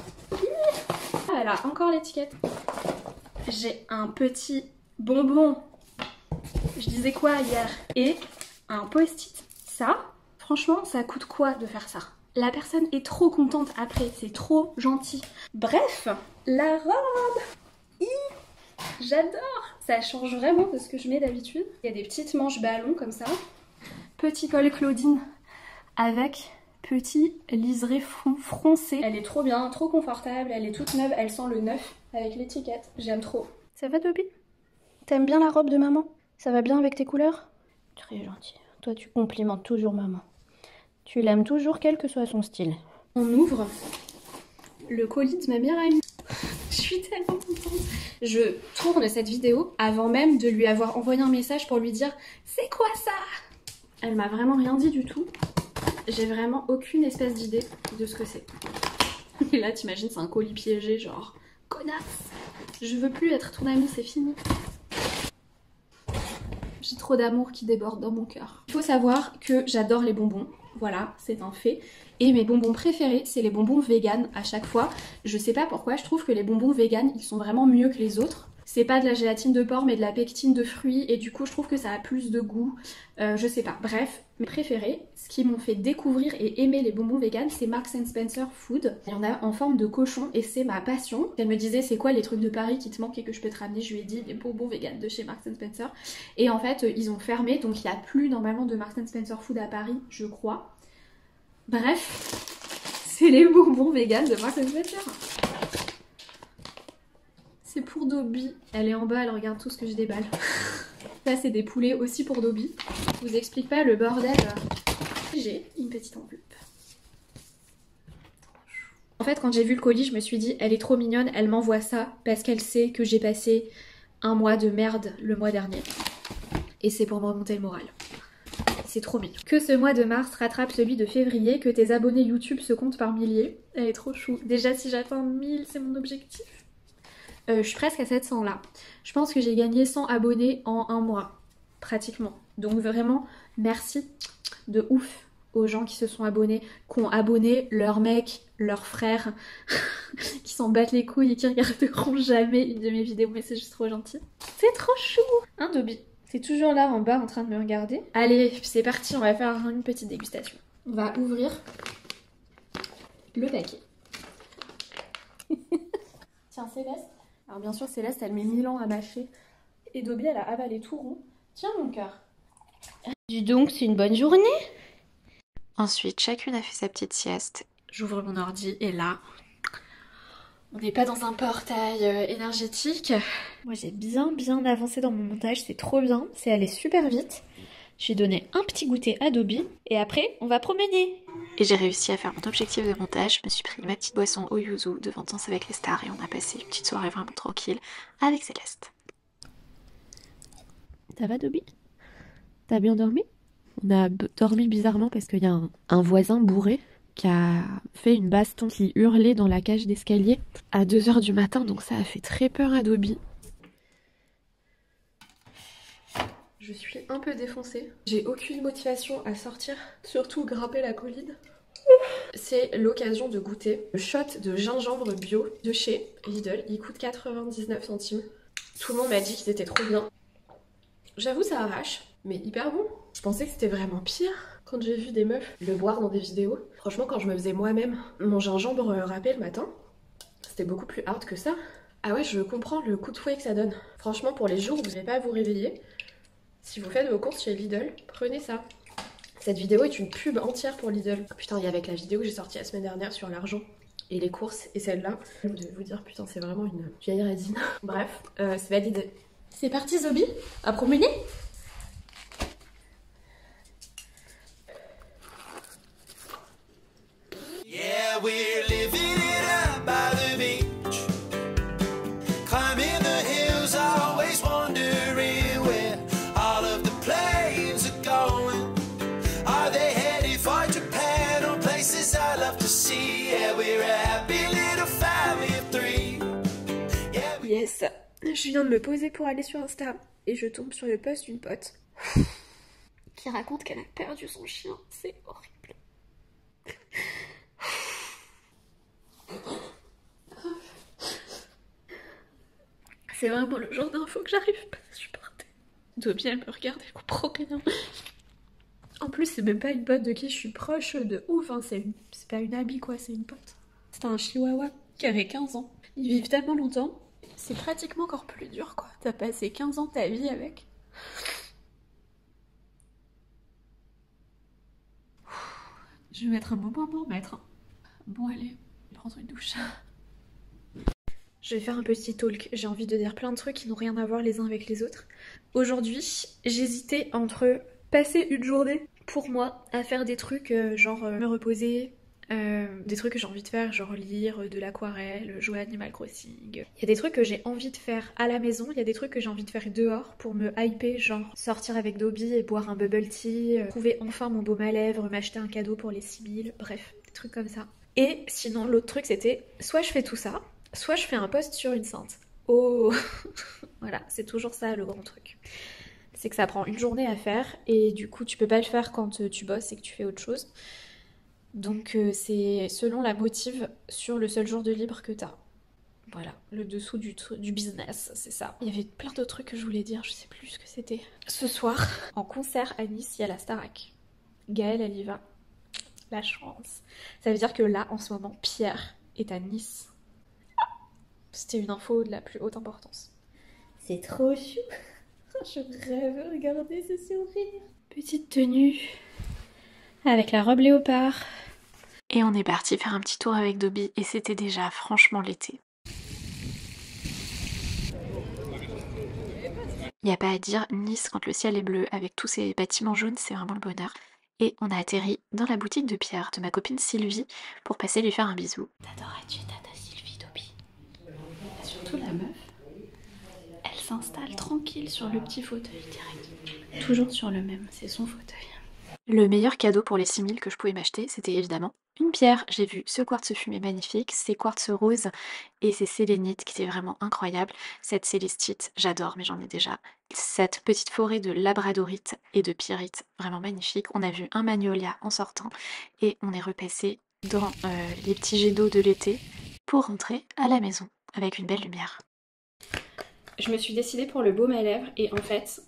Ah là, encore l'étiquette. J'ai un petit bonbon. Je disais quoi hier? Et un post-it. Ça, franchement, ça coûte quoi de faire ça? La personne est trop contente après, c'est trop gentil. Bref, la robe. J'adore. Ça change vraiment de ce que je mets d'habitude. Il y a des petites manches ballons comme ça. Petit col Claudine avec petit liseré froncé. Elle est trop bien, trop confortable, elle est toute neuve, elle sent le neuf avec l'étiquette. J'aime trop. Ça va Dobby? T'aimes bien la robe de maman? Ça va bien avec tes couleurs? Très gentil. Toi tu complimentes toujours maman. Tu l'aimes toujours quel que soit son style. On ouvre le colis de ma meilleure amie. Je suis tellement contente. Je tourne cette vidéo avant même de lui avoir envoyé un message pour lui dire c'est quoi ça? Elle m'a vraiment rien dit du tout. J'ai vraiment aucune espèce d'idée de ce que c'est. Et là, t'imagines, c'est un colis piégé, genre connasse. Je veux plus être ton amie, c'est fini. J'ai trop d'amour qui déborde dans mon cœur. Il faut savoir que j'adore les bonbons. Voilà, c'est un fait. Et mes bonbons préférés, c'est les bonbons vegan à chaque fois. Je sais pas pourquoi, je trouve que les bonbons vegan, ils sont vraiment mieux que les autres. C'est pas de la gélatine de porc mais de la pectine de fruits et du coup je trouve que ça a plus de goût, je sais pas. Bref, mes préférés, ce qui m'ont fait découvrir et aimer les bonbons vegan, c'est Marks & Spencer Food. Il y en a en forme de cochon et c'est ma passion. Elle me disait c'est quoi les trucs de Paris qui te manquent et que je peux te ramener, je lui ai dit les bonbons vegan de chez Marks & Spencer. Et en fait ils ont fermé donc il n'y a plus normalement de Marks & Spencer Food à Paris, je crois. Bref, c'est les bonbons vegan de Marks & Spencer. C'est pour Dobby. Elle est en bas, elle regarde tout ce que je déballe. Ça, c'est des poulets aussi pour Dobby. Je vous explique pas le bordel. J'ai une petite enveloppe. En fait, quand j'ai vu le colis, je me suis dit, elle est trop mignonne, elle m'envoie ça parce qu'elle sait que j'ai passé un mois de merde le mois dernier. Et c'est pour me remonter le moral. C'est trop mignon. Que ce mois de mars rattrape celui de février, que tes abonnés YouTube se comptent par milliers. Elle est trop chou. Déjà, si j'atteins 1000, c'est mon objectif. Je suis presque à 700 là. Je pense que j'ai gagné 100 abonnés en un mois, pratiquement. Donc vraiment, merci de ouf aux gens qui se sont abonnés, qui ont abonné leur mec, leur frère, qui s'en battent les couilles et qui regarderont jamais une de mes vidéos, mais c'est juste trop gentil. C'est trop chou! Hein Dobby? C'est toujours là en bas en train de me regarder. Allez, c'est parti, on va faire une petite dégustation. On va ouvrir le paquet. Tiens Céleste. Alors bien sûr Céleste elle met 1000 ans à mâcher. Et Dobby elle a avalé tout rond. Tiens mon cœur. Dis donc, c'est une bonne journée. Ensuite, chacune a fait sa petite sieste. J'ouvre mon ordi et là, on n'est pas dans un portail énergétique. Moi j'ai bien avancé dans mon montage, c'est trop bien, c'est allé super vite. J'ai donné un petit goûter à Dobby et après on va promener. Et j'ai réussi à faire mon objectif de montage, je me suis pris ma petite boisson au yuzu devant Danse avec les stars et on a passé une petite soirée vraiment tranquille avec Céleste. Ça va Dobby? T'as bien dormi? On a dormi bizarrement parce qu'il y a un voisin bourré qui a fait une baston qui hurlait dans la cage d'escalier à 2 h du matin, donc ça a fait très peur à Dobby. Je suis un peu défoncée. J'ai aucune motivation à sortir, surtout grimper la colline. C'est l'occasion de goûter le shot de gingembre bio de chez Lidl. Il coûte 99 centimes. Tout le monde m'a dit qu'ils étaient trop bien. J'avoue ça arrache, mais hyper bon. Je pensais que c'était vraiment pire quand j'ai vu des meufs le boire dans des vidéos. Franchement quand je me faisais moi-même mon gingembre râpé le matin, c'était beaucoup plus hard que ça. Ah ouais, je comprends le coup de fouet que ça donne. Franchement pour les jours où vous n'allez pas à vous réveiller, si vous faites vos courses chez Lidl, prenez ça. Cette vidéo est une pub entière pour Lidl. Putain, il y a avec la vidéo que j'ai sortie la semaine dernière sur l'argent et les courses et celle-là. Vous devez vous dire putain c'est vraiment une vieille radine. Bref, c'est validé. C'est parti Dobby, à promener. Yeah, we're living it up by the beach, climbing the hills, always wondering where all of the planes are going. Are they headed for Japan or places I love to see? Yeah, we're a happy little family of 3. Yeah, Yes, je viens de me poser pour aller sur Insta et je tombe sur le post d'une pote qui raconte qu'elle a perdu son chien. C'est horrible. C'est vraiment le genre d'info que j'arrive pas à supporter. Dobby elle me regarde, elle comprend rien. En plus c'est même pas une pote de qui je suis proche de ouf, hein. C'est pas une amie quoi, c'est une pote. C'est un chihuahua qui avait 15 ans. Ils vivent tellement longtemps, c'est pratiquement encore plus dur quoi. T'as passé 15 ans de ta vie avec. Je vais mettre un moment à m'en remettre. Bon allez, prendre une douche. Je vais faire un petit talk, j'ai envie de dire plein de trucs qui n'ont rien à voir les uns avec les autres. Aujourd'hui, j'hésitais entre passer une journée pour moi à faire des trucs genre me reposer, des trucs que j'ai envie de faire, genre lire de l'aquarelle, jouer à Animal Crossing. Il y a des trucs que j'ai envie de faire à la maison, il y a des trucs que j'ai envie de faire dehors pour me hyper, genre sortir avec Dobby et boire un bubble tea, trouver enfin mon baume à lèvres, m'acheter un cadeau pour les 6000, bref, des trucs comme ça. Et sinon l'autre truc c'était, soit je fais tout ça, soit je fais un post sur une sainte. Oh voilà, c'est toujours ça le grand truc. C'est que ça prend une journée à faire et du coup tu peux pas le faire quand tu bosses et que tu fais autre chose. Donc c'est selon la motive sur le seul jour de libre que t'as. Voilà, le dessous du business, c'est ça. Il y avait plein d'autres trucs que je voulais dire, je sais plus ce que c'était. Ce soir, en concert à Nice, il y a la Starac. Gaëlle, elle y va. La chance. Ça veut dire que là, en ce moment, Pierre est à Nice. C'était une info de la plus haute importance. C'est trop chou. Je rêve, regardez ce sourire. Petite tenue avec la robe léopard. Et on est parti faire un petit tour avec Dobby et c'était déjà franchement l'été. Il n'y a pas à dire, Nice quand le ciel est bleu avec tous ces bâtiments jaunes, c'est vraiment le bonheur. Et on a atterri dans la boutique de Pierre, de ma copine Sylvie, pour passer lui faire un bisou. T'adorais-tu Tata Sylvie, Dobby? Surtout la meuf, elle s'installe tranquille sur le petit fauteuil direct. Toujours sur le même, c'est son fauteuil. Le meilleur cadeau pour les 6000 que je pouvais m'acheter, c'était évidemment une pierre. J'ai vu ce quartz fumé magnifique, ces quartz roses et ces sélénites qui étaient vraiment incroyables. Cette célestite, j'adore, mais j'en ai déjà. Cette petite forêt de labradorite et de pyrite, vraiment magnifique. On a vu un magnolia en sortant et on est repassé dans les petits jets d'eau de l'été pour rentrer à la maison avec une belle lumière. Je me suis décidée pour le baume à lèvres et en fait,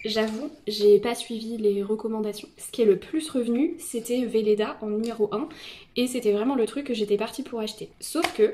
J'avoue, j'ai pas suivi les recommandations. Ce qui est le plus revenu, c'était Velleda en numéro 1 et c'était vraiment le truc que j'étais partie pour acheter. Sauf que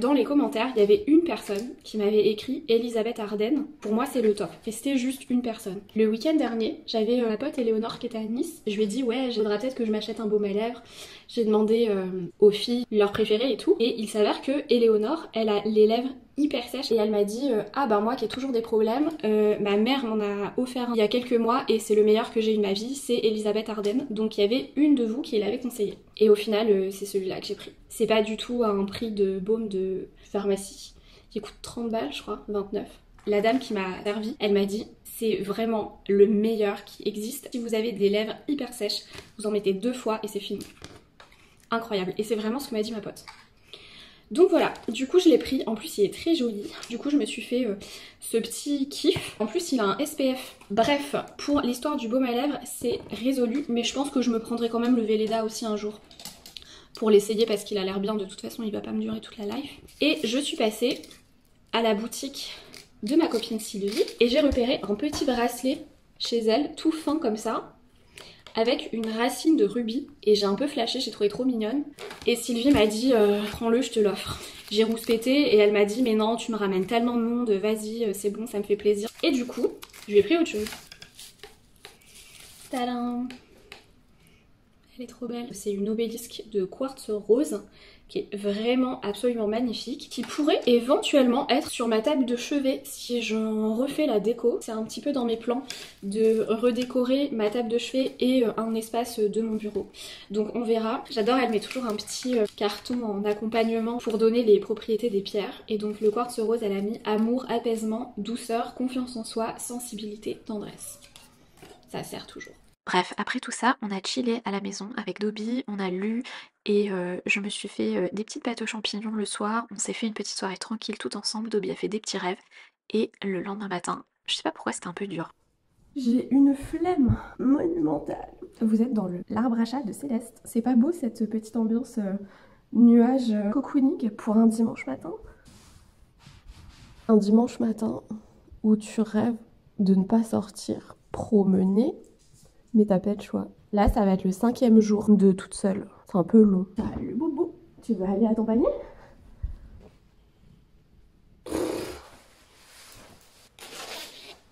dans les commentaires, il y avait une personne qui m'avait écrit Elisabeth Arden. Pour moi, c'est le top. Et c'était juste une personne. Le week-end dernier, j'avais ma pote Éléonore qui était à Nice. Je lui ai dit ouais, il faudra peut-être que je m'achète un baume à lèvres. J'ai demandé aux filles leur préféré et tout. Et il s'avère que Éléonore, elle a les lèvres hyper sèches et elle m'a dit ah bah moi qui ai toujours des problèmes, ma mère m'en a offert un il y a quelques mois et c'est le meilleur que j'ai eu de ma vie, c'est Elisabeth Arden. Donc il y avait une de vous qui l'avait conseillé. Et au final c'est celui-là que j'ai pris. C'est pas du tout un prix de baume de pharmacie qui coûte 30 balles je crois, 29. La dame qui m'a servi, elle m'a dit c'est vraiment le meilleur qui existe. Si vous avez des lèvres hyper sèches, vous en mettez 2 fois et c'est fini. Incroyable. Et c'est vraiment ce que m'a dit ma pote. Donc voilà, du coup je l'ai pris, en plus il est très joli, du coup je me suis fait ce petit kiff. En plus il a un SPF. Bref, pour l'histoire du baume à lèvres c'est résolu, mais je pense que je me prendrai quand même le Velleda aussi un jour pour l'essayer parce qu'il a l'air bien, de toute façon il va pas me durer toute la life. Et je suis passée à la boutique de ma copine Sylvie et j'ai repéré un petit bracelet chez elle, tout fin comme ça, avec une racine de rubis et j'ai un peu flashé, j'ai trouvé trop mignonne. Et Sylvie m'a dit prends-le, je te l'offre. J'ai rouspété et elle m'a dit mais non, tu me ramènes tellement de monde, vas-y, c'est bon, ça me fait plaisir. Et du coup, je lui ai pris autre chose. Tadam! Elle est trop belle. C'est une obélisque de quartz rose qui est vraiment absolument magnifique, qui pourrait éventuellement être sur ma table de chevet si j'en refais la déco. C'est un petit peu dans mes plans de redécorer ma table de chevet et un espace de mon bureau. Donc on verra. J'adore, elle met toujours un petit carton en accompagnement pour donner les propriétés des pierres. Et donc le quartz rose, elle a mis amour, apaisement, douceur, confiance en soi, sensibilité, tendresse. Ça sert toujours. Bref, après tout ça, on a chillé à la maison avec Dobby, on a lu et je me suis fait des petites pâtes aux champignons le soir. On s'est fait une petite soirée tranquille tout ensemble. Dobby a fait des petits rêves et le lendemain matin, je sais pas pourquoi c'était un peu dur. J'ai une flemme monumentale. Vous êtes dans l'arbre à chat de Céleste. C'est pas beau cette petite ambiance nuage cocooning pour un dimanche matin? Un dimanche matin où tu rêves de ne pas sortir promener. Mais t'as pas le choix. Là, ça va être le 5e jour de toute seule. C'est un peu long. Salut Boubou, tu veux aller à ton panier?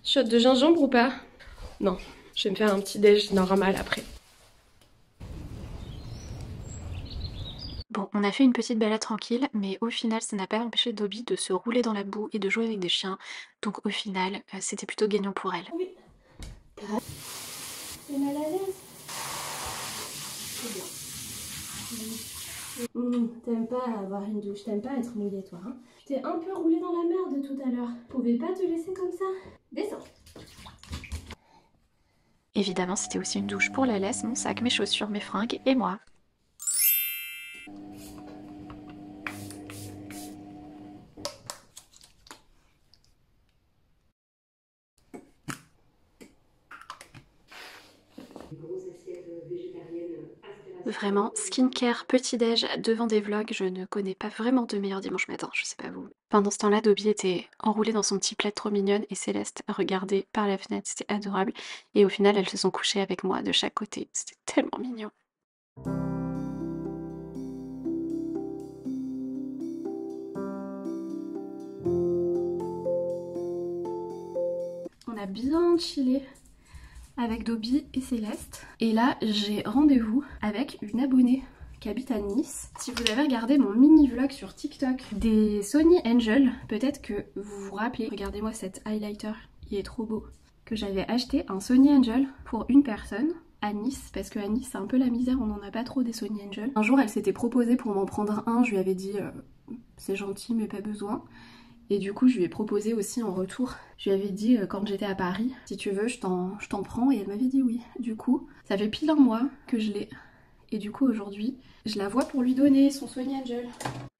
Shot de gingembre ou pas? Non, je vais me faire un petit déj normal après. Bon, on a fait une petite balade tranquille, mais au final, ça n'a pas empêché Dobby de se rouler dans la boue et de jouer avec des chiens. Donc au final, c'était plutôt gagnant pour elle. Oui. T'es mal à l'aise? C'est bien. T'aimes pas avoir une douche, t'aimes pas être mouillée toi, hein? Tu t'es un peu roulé dans la merde tout à l'heure. Pouvais pas te laisser comme ça? Descends. Évidemment, c'était aussi une douche pour la laisse, mon sac, mes chaussures, mes fringues et moi. Vraiment, skincare, petit-déj, devant des vlogs, je ne connais pas vraiment de meilleur dimanche matin, je sais pas vous. Pendant ce temps-là, Dobby était enroulée dans son petit plaid trop mignonne et Céleste regardait par la fenêtre, c'était adorable. Et au final, elles se sont couchées avec moi de chaque côté, c'était tellement mignon. On a bien chillé avec Dobby et Céleste. Et là, j'ai rendez-vous avec une abonnée qui habite à Nice. Si vous avez regardé mon mini-vlog sur TikTok des Sony Angel, peut-être que vous vous rappelez, regardez-moi cet highlighter, il est trop beau, que j'avais acheté un Sony Angel pour une personne à Nice, parce qu'à Nice c'est un peu la misère, on n'en a pas trop des Sony Angel. Un jour elle s'était proposée pour m'en prendre un, je lui avais dit c'est gentil mais pas besoin. Et du coup je lui ai proposé aussi en retour. Je lui avais dit quand j'étais à Paris, si tu veux je t'en prends, et elle m'avait dit oui. Du coup ça fait pile un mois que je l'ai. Et du coup aujourd'hui je la vois pour lui donner son Sony Angel.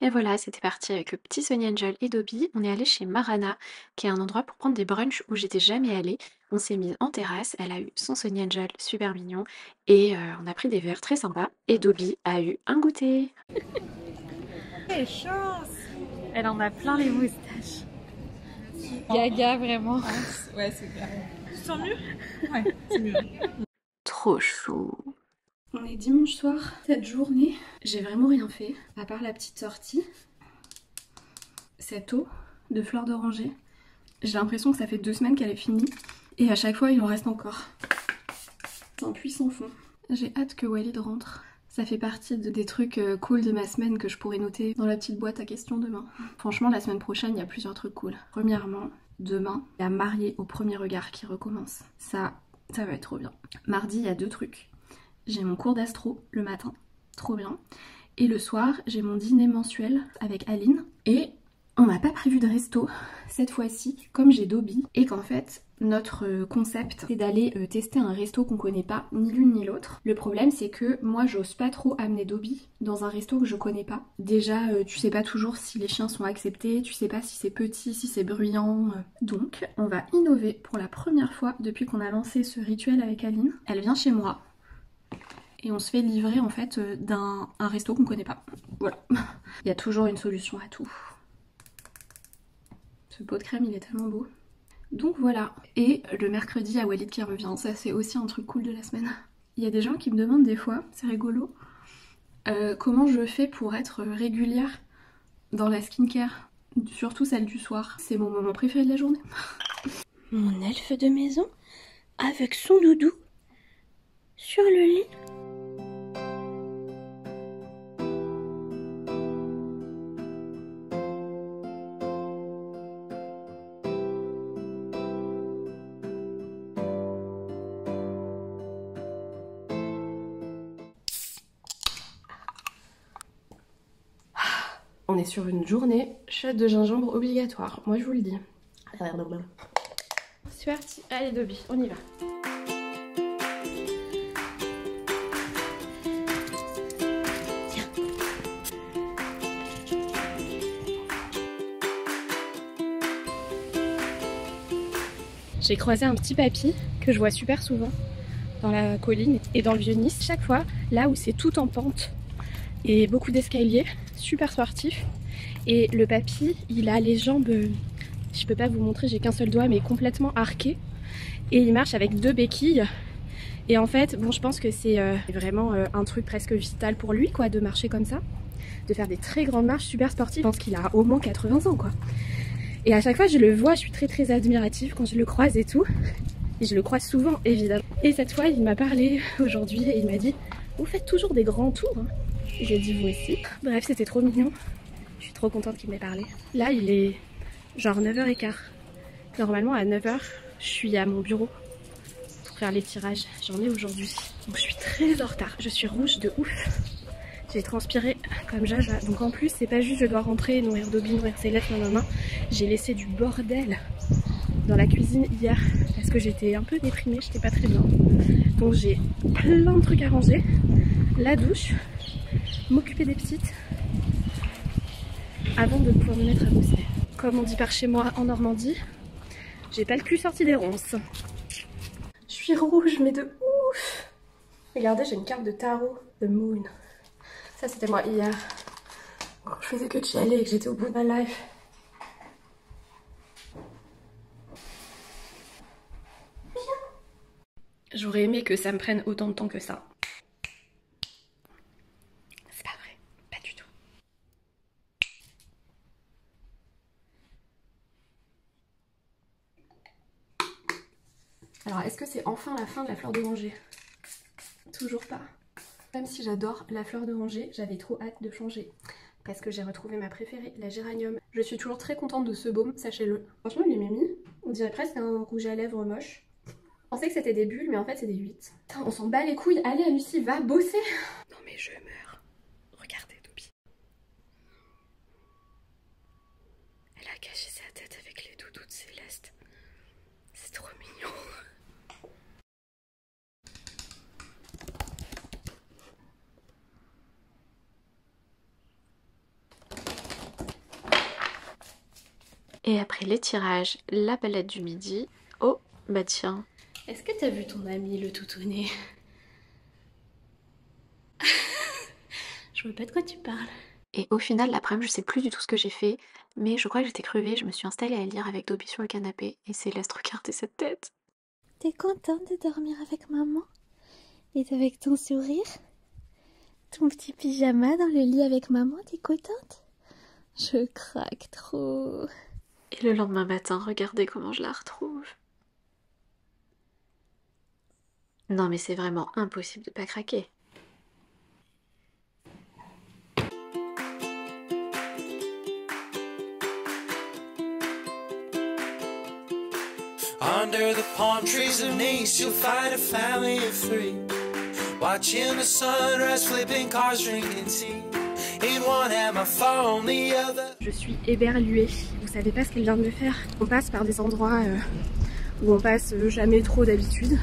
Et voilà, c'était parti avec le petit Sony Angel et Dobby. On est allé chez Marana, qui est un endroit pour prendre des brunchs où j'étais jamais allée. On s'est mis en terrasse, elle a eu son Sony Angel super mignon et on a pris des verres très sympas. Et Dobby a eu un goûter. Quelle chance! Elle en a plein les moustaches. Gaga, vraiment. Ouais, c'est clair. Tu te sens mieux? Ouais, c'est mieux. Trop chou. On est dimanche soir. Cette journée, j'ai vraiment rien fait, à part la petite sortie. Cette eau de fleurs d'oranger, j'ai l'impression que ça fait 2 semaines qu'elle est finie. Et à chaque fois, il en reste encore. C'est un puits sans fond. J'ai hâte que Walid rentre. Ça fait partie des trucs cool de ma semaine que je pourrais noter dans la petite boîte à questions demain. Franchement, la semaine prochaine, il y a plusieurs trucs cool. Premièrement, demain, il y a Marié au premier regard qui recommence. Ça va être trop bien. Mardi, il y a 2 trucs. J'ai mon cours d'astro le matin, trop bien. Et le soir, j'ai mon dîner mensuel avec Aline. Et on n'a pas prévu de resto cette fois-ci, comme j'ai Dobby. Et qu'en fait, notre concept, c'est d'aller tester un resto qu'on connaît pas, ni l'une ni l'autre. Le problème, c'est que moi, j'ose pas trop amener Dobby dans un resto que je connais pas. Déjà, tu sais pas toujours si les chiens sont acceptés, tu sais pas si c'est petit, si c'est bruyant. Donc, on va innover pour la première fois depuis qu'on a lancé ce rituel avec Aline. Elle vient chez moi. Et on se fait livrer en fait d'un resto qu'on connaît pas. Voilà. Il y a toujours une solution à tout. Ce pot de crème, il est tellement beau. Donc voilà. Et le mercredi, à Walid qui revient. Ça, c'est aussi un truc cool de la semaine. Il y a des gens qui me demandent des fois, c'est rigolo, comment je fais pour être régulière dans la skincare. Surtout celle du soir. C'est mon moment préféré de la journée. Mon elfe de maison, avec son doudou, sur le lit. On est sur une journée shot de gingembre obligatoire, moi je vous le dis. C'est parti, allez Dobby, on y va. J'ai croisé un petit papy que je vois super souvent dans la colline et dans le Vieux-Nice. Chaque fois, là où c'est tout en pente et beaucoup d'escaliers, super sportif. Et le papy, il a les jambes, je peux pas vous montrer, j'ai qu'un seul doigt, mais complètement arquées. Et il marche avec 2 béquilles. Et en fait, bon, je pense que c'est vraiment un truc presque vital pour lui, quoi, de marcher comme ça. De faire des très grandes marches super sportives. Je pense qu'il a au moins 80 ans, quoi. Et à chaque fois, je le vois, je suis très admirative quand je le croise et tout. Et je le croise souvent, évidemment. Et cette fois, il m'a parlé aujourd'hui et il m'a dit « Vous faites toujours des grands tours hein ?» J'ai dit vous aussi. Bref, c'était trop mignon. Je suis trop contente qu'il m'ait parlé. Là, il est genre 9h15. Normalement, à 9h, je suis à mon bureau pour faire les tirages. J'en ai aujourd'hui. Donc, je suis très en retard. Je suis rouge de ouf. J'ai transpiré comme Jaja. Donc, en plus, c'est pas juste je dois rentrer, nourrir Dobby, nourrir Céleste, non. J'ai laissé du bordel dans la cuisine hier parce que j'étais un peu déprimée, j'étais pas très bien. Donc, j'ai plein de trucs à ranger. La douche, m'occuper des petites avant de pouvoir me mettre à bosser. Comme on dit par chez moi en Normandie, j'ai pas le cul sorti des ronces. Je suis rouge mais de ouf. Regardez, j'ai une carte de tarot, The Moon. Ça c'était moi hier, quand je faisais que chialer et que j'étais au bout de ma life. J'aurais aimé que ça me prenne autant de temps que ça. C'est pas vrai, pas du tout. Alors, est-ce que c'est enfin la fin de la fleur d'oranger? Toujours pas. Même si j'adore la fleur d'oranger, j'avais trop hâte de changer. Parce que j'ai retrouvé ma préférée, la géranium. Je suis toujours très contente de ce baume, sachez-le. Franchement, il est mimi. On dirait presque un rouge à lèvres moche. Je pensais que c'était des bulles, mais en fait, c'est des 8. Putain, on s'en bat les couilles. Allez, Lucie, va bosser. Non, mais je meurs. Regardez, Dobby. Elle a caché sa tête avec les doudous de Céleste. C'est trop mignon. Et après les tirages, la balade du midi. Oh, bah tiens. Est-ce que t'as vu ton ami le toutonné? Je vois pas de quoi tu parles. Et au final, l'après-midi, je sais plus du tout ce que j'ai fait. Mais je crois que j'étais crevée, je me suis installée à lire avec Dobby sur le canapé et Céleste regardait cette tête. T'es contente de dormir avec maman? Et avec ton sourire? Ton petit pyjama dans le lit avec maman, t'es contente? Je craque trop. Et le lendemain matin, regardez comment je la retrouve. Non mais c'est vraiment impossible de pas craquer. Under the palm trees of Nice, you'll find a family of three, watching the sunrise, flipping cars, drinking tea. In one hand, my phone, the other. Je suis éberluée. Vous savez pas ce qu'elle vient de me faire. On passe par des endroits où on passe jamais trop d'habitude.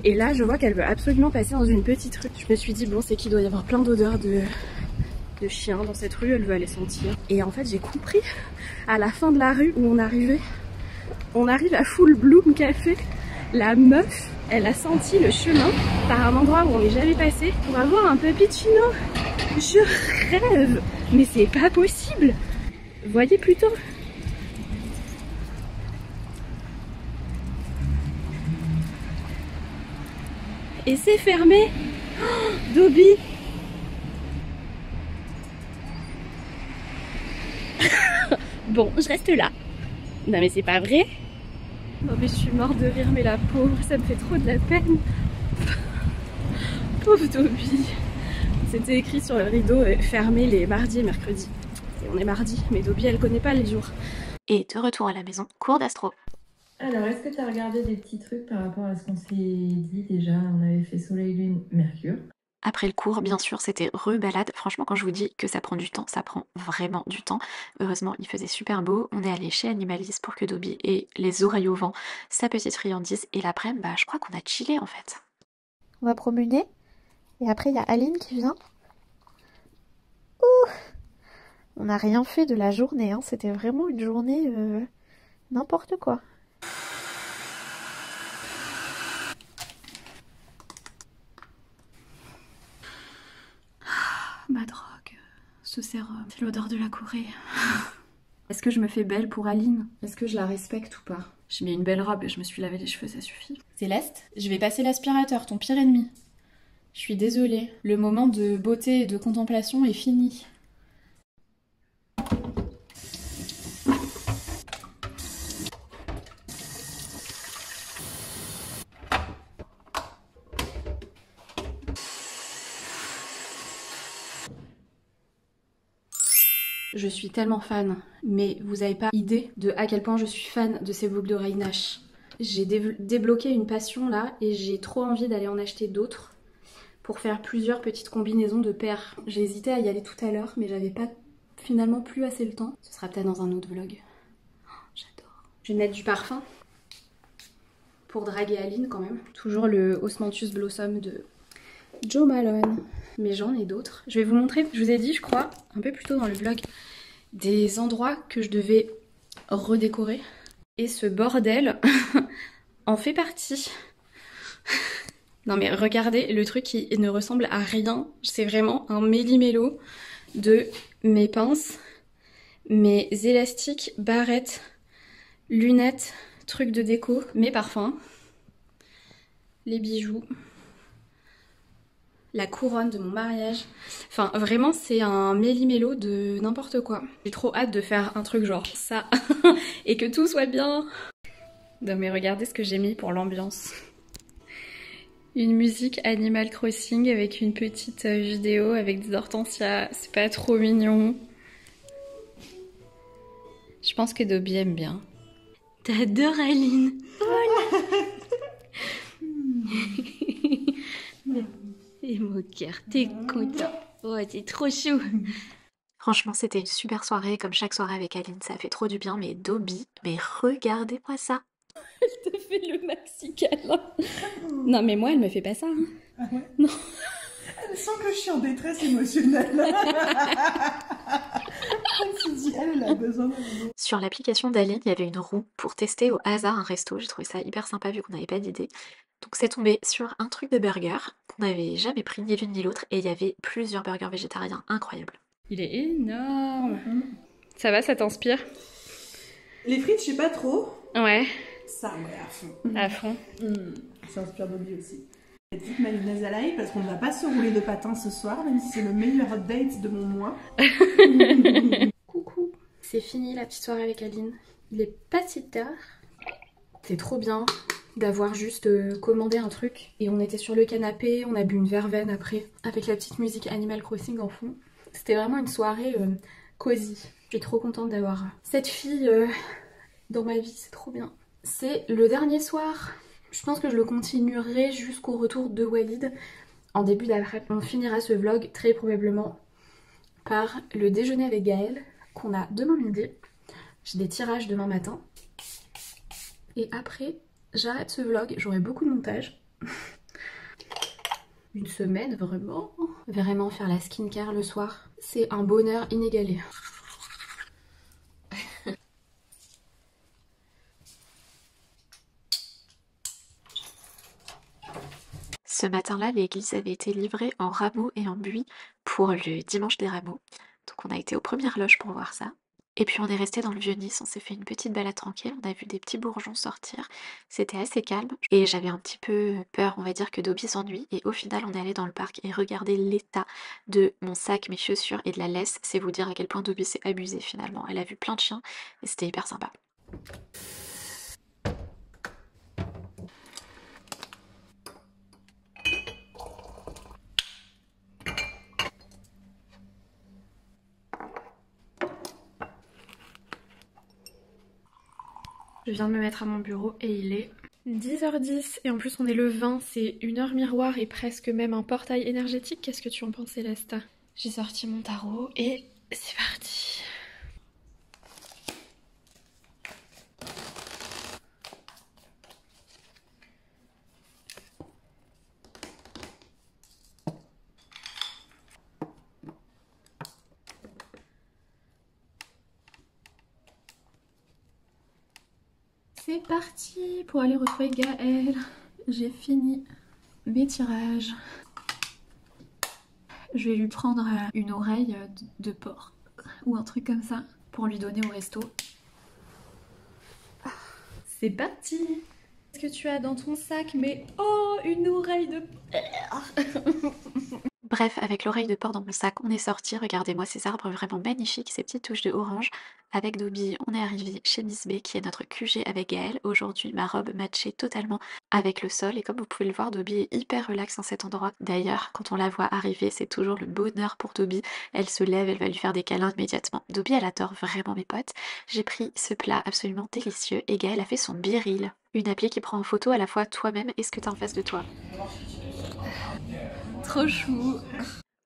Et là, je vois qu'elle veut absolument passer dans une petite rue. Je me suis dit, bon, c'est qu'il doit y avoir plein d'odeurs de chiens dans cette rue. Elle veut aller sentir. Et en fait, j'ai compris à la fin de la rue où on arrivait. On arrive à Full Bloom Café. La meuf, elle a senti le chemin par un endroit où on n'est jamais passé pour avoir un puppuccino. Je rêve, mais c'est pas possible. Voyez plutôt. Et c'est fermé. Oh, Dobby. Bon, je reste là. Non mais c'est pas vrai. Non mais je suis morte de rire, mais la pauvre, ça me fait trop de la peine. Pauvre Dobby. C'était écrit sur le rideau, fermé les mardis et mercredis. Et on est mardi, mais Dobby elle connaît pas les jours. Et de retour à la maison, cours d'astro. Alors, est-ce que tu as regardé des petits trucs par rapport à ce qu'on s'est dit déjà? On avait fait Soleil, Lune, Mercure. Après le cours, bien sûr, c'était re-balade. Franchement, quand je vous dis que ça prend du temps, ça prend vraiment du temps. Heureusement, il faisait super beau. On est allé chez Animalis pour que Dobby ait les oreilles au vent, sa petite friandise. Et l'après-midi, je crois qu'on a chillé en fait. On va promener. Et après, il y a Aline qui vient. Ouh! On n'a rien fait de la journée. Hein. C'était vraiment une journée n'importe quoi. Ma drogue, ce sérum, c'est l'odeur de la Corée. Est-ce que je me fais belle pour Aline? Est-ce que je la respecte ou pas? J'ai mis une belle robe et je me suis lavé les cheveux, ça suffit. Céleste, je vais passer l'aspirateur, ton pire ennemi. Je suis désolée, le moment de beauté et de contemplation est fini. Je suis tellement fan, mais vous avez pas idée de à quel point je suis fan de ces boucles d'oreilles Nash. J'ai débloqué une passion là et j'ai trop envie d'aller en acheter d'autres pour faire plusieurs petites combinaisons de paires. J'ai hésité à y aller tout à l'heure, mais j'avais pas finalement plus assez le temps. Ce sera peut-être dans un autre vlog. Oh, j'adore. Je vais mettre du parfum pour draguer Aline quand même. Toujours le Osmanthus Blossom de Jo Malone. Mais j'en ai d'autres. Je vais vous montrer, je vous ai dit je crois, un peu plus tôt dans le vlog, des endroits que je devais redécorer. Et ce bordel en fait partie. Non mais regardez, le truc qui ne ressemble à rien, c'est vraiment un méli-mélo de mes pinces, mes élastiques, barrettes, lunettes, trucs de déco, mes parfums, les bijoux, la couronne de mon mariage. Enfin vraiment c'est un méli-mélo de n'importe quoi. J'ai trop hâte de faire un truc genre ça et que tout soit bien. Non mais regardez ce que j'ai mis pour l'ambiance. Une musique Animal Crossing avec une petite vidéo avec des hortensias. C'est pas trop mignon. Je pense que Dobby aime bien. T'adores Aline. Et mon cœur, t'es content. Oh, t'es trop chou. Franchement, c'était une super soirée, comme chaque soirée avec Aline, ça fait trop du bien. Mais Dobby, mais regardez-moi ça. Elle te fait le maxi câlin. Non mais moi elle me fait pas ça. Hein. Ah ouais? Non. Elle sent que je suis en détresse émotionnelle. Elle se dit, elle a besoin de... Sur l'application d'Aline, il y avait une roue pour tester au hasard un resto. J'ai trouvé ça hyper sympa vu qu'on n'avait pas d'idée. Donc c'est tombé sur un truc de burger qu'on n'avait jamais pris ni l'une ni l'autre. Et il y avait plusieurs burgers végétariens incroyables. Il est énorme. Ça va, ça t'inspire? Les frites, je sais pas trop. Ouais. Ça, ouais, à fond. À fond. Ça inspire Bobby aussi. Cette petite mayonnaise à l'ail, parce qu'on ne va pas se rouler de patins ce soir, même si c'est le meilleur date de mon mois. Coucou. C'est fini la petite soirée avec Aline. Il est pas si tard. C'est trop bien d'avoir juste commandé un truc. Et on était sur le canapé, on a bu une verveine après, avec la petite musique Animal Crossing en fond. C'était vraiment une soirée cosy. Je suis trop contente d'avoir cette fille dans ma vie, c'est trop bien. C'est le dernier soir. Je pense que je le continuerai jusqu'au retour de Walid en début d'après. On finira ce vlog très probablement par le déjeuner avec Gaël qu'on a demain midi. J'ai des tirages demain matin. Et après, j'arrête ce vlog. J'aurai beaucoup de montage. Une semaine, vraiment. Vraiment faire la skincare le soir, c'est un bonheur inégalé. Ce matin-là, l'église avait été livrée en rameaux et en buis pour le dimanche des rameaux. Donc on a été aux premières loges pour voir ça. Et puis on est resté dans le Vieux-Nice, on s'est fait une petite balade tranquille, on a vu des petits bourgeons sortir. C'était assez calme et j'avais un petit peu peur, on va dire, que Dobby s'ennuie. Et au final, on est allé dans le parc et regarder l'état de mon sac, mes chaussures et de la laisse. C'est vous dire à quel point Dobby s'est abusée finalement. Elle a vu plein de chiens et c'était hyper sympa. Je viens de me mettre à mon bureau et il est 10h10 et en plus on est le 20, c'est une heure miroir et presque même un portail énergétique. Qu'est-ce que tu en penses, Céleste? J'ai sorti mon tarot et c'est parti. C'est parti pour aller retrouver Gaël. J'ai fini mes tirages. Je vais lui prendre une oreille de porc ou un truc comme ça pour lui donner au resto. C'est parti. Qu'est-ce que tu as dans ton sac? Mais oh, une oreille de porc. Bref, avec l'oreille de porc dans mon sac, on est sorti. Regardez-moi ces arbres vraiment magnifiques, ces petites touches de orange. Avec Dobby, on est arrivé chez Miss B qui est notre QG avec Gaël. Aujourd'hui, ma robe matchait totalement avec le sol et comme vous pouvez le voir, Dobby est hyper relax en cet endroit. D'ailleurs, quand on la voit arriver, c'est toujours le bonheur pour Dobby. Elle se lève, elle va lui faire des câlins immédiatement. Dobby, elle adore vraiment mes potes. J'ai pris ce plat absolument délicieux et Gaël a fait son B-Reel, une appli qui prend en photo à la fois toi-même et ce que tu as en face de toi. Trop chou.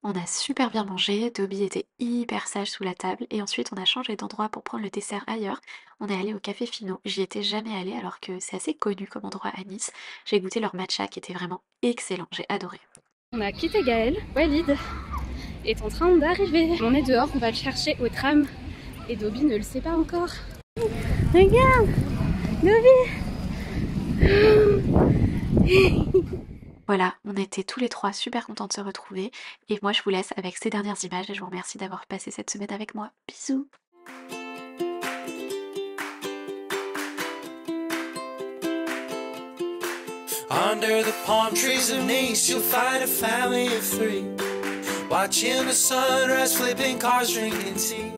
On a super bien mangé, Dobby était hyper sage sous la table et ensuite on a changé d'endroit pour prendre le dessert ailleurs. On est allé au Café Finot, j'y étais jamais allée alors que c'est assez connu comme endroit à Nice. J'ai goûté leur matcha qui était vraiment excellent, j'ai adoré. On a quitté Gaël, Walid est en train d'arriver. On est dehors, on va le chercher au tram et Dobby ne le sait pas encore. Regarde, Dobby. Voilà, on était tous les trois super contents de se retrouver et moi je vous laisse avec ces dernières images et je vous remercie d'avoir passé cette semaine avec moi. Bisous. Under the palm trees of Nice, you'll find a family of three, watching the sunrise, flipping cars, drinking tea.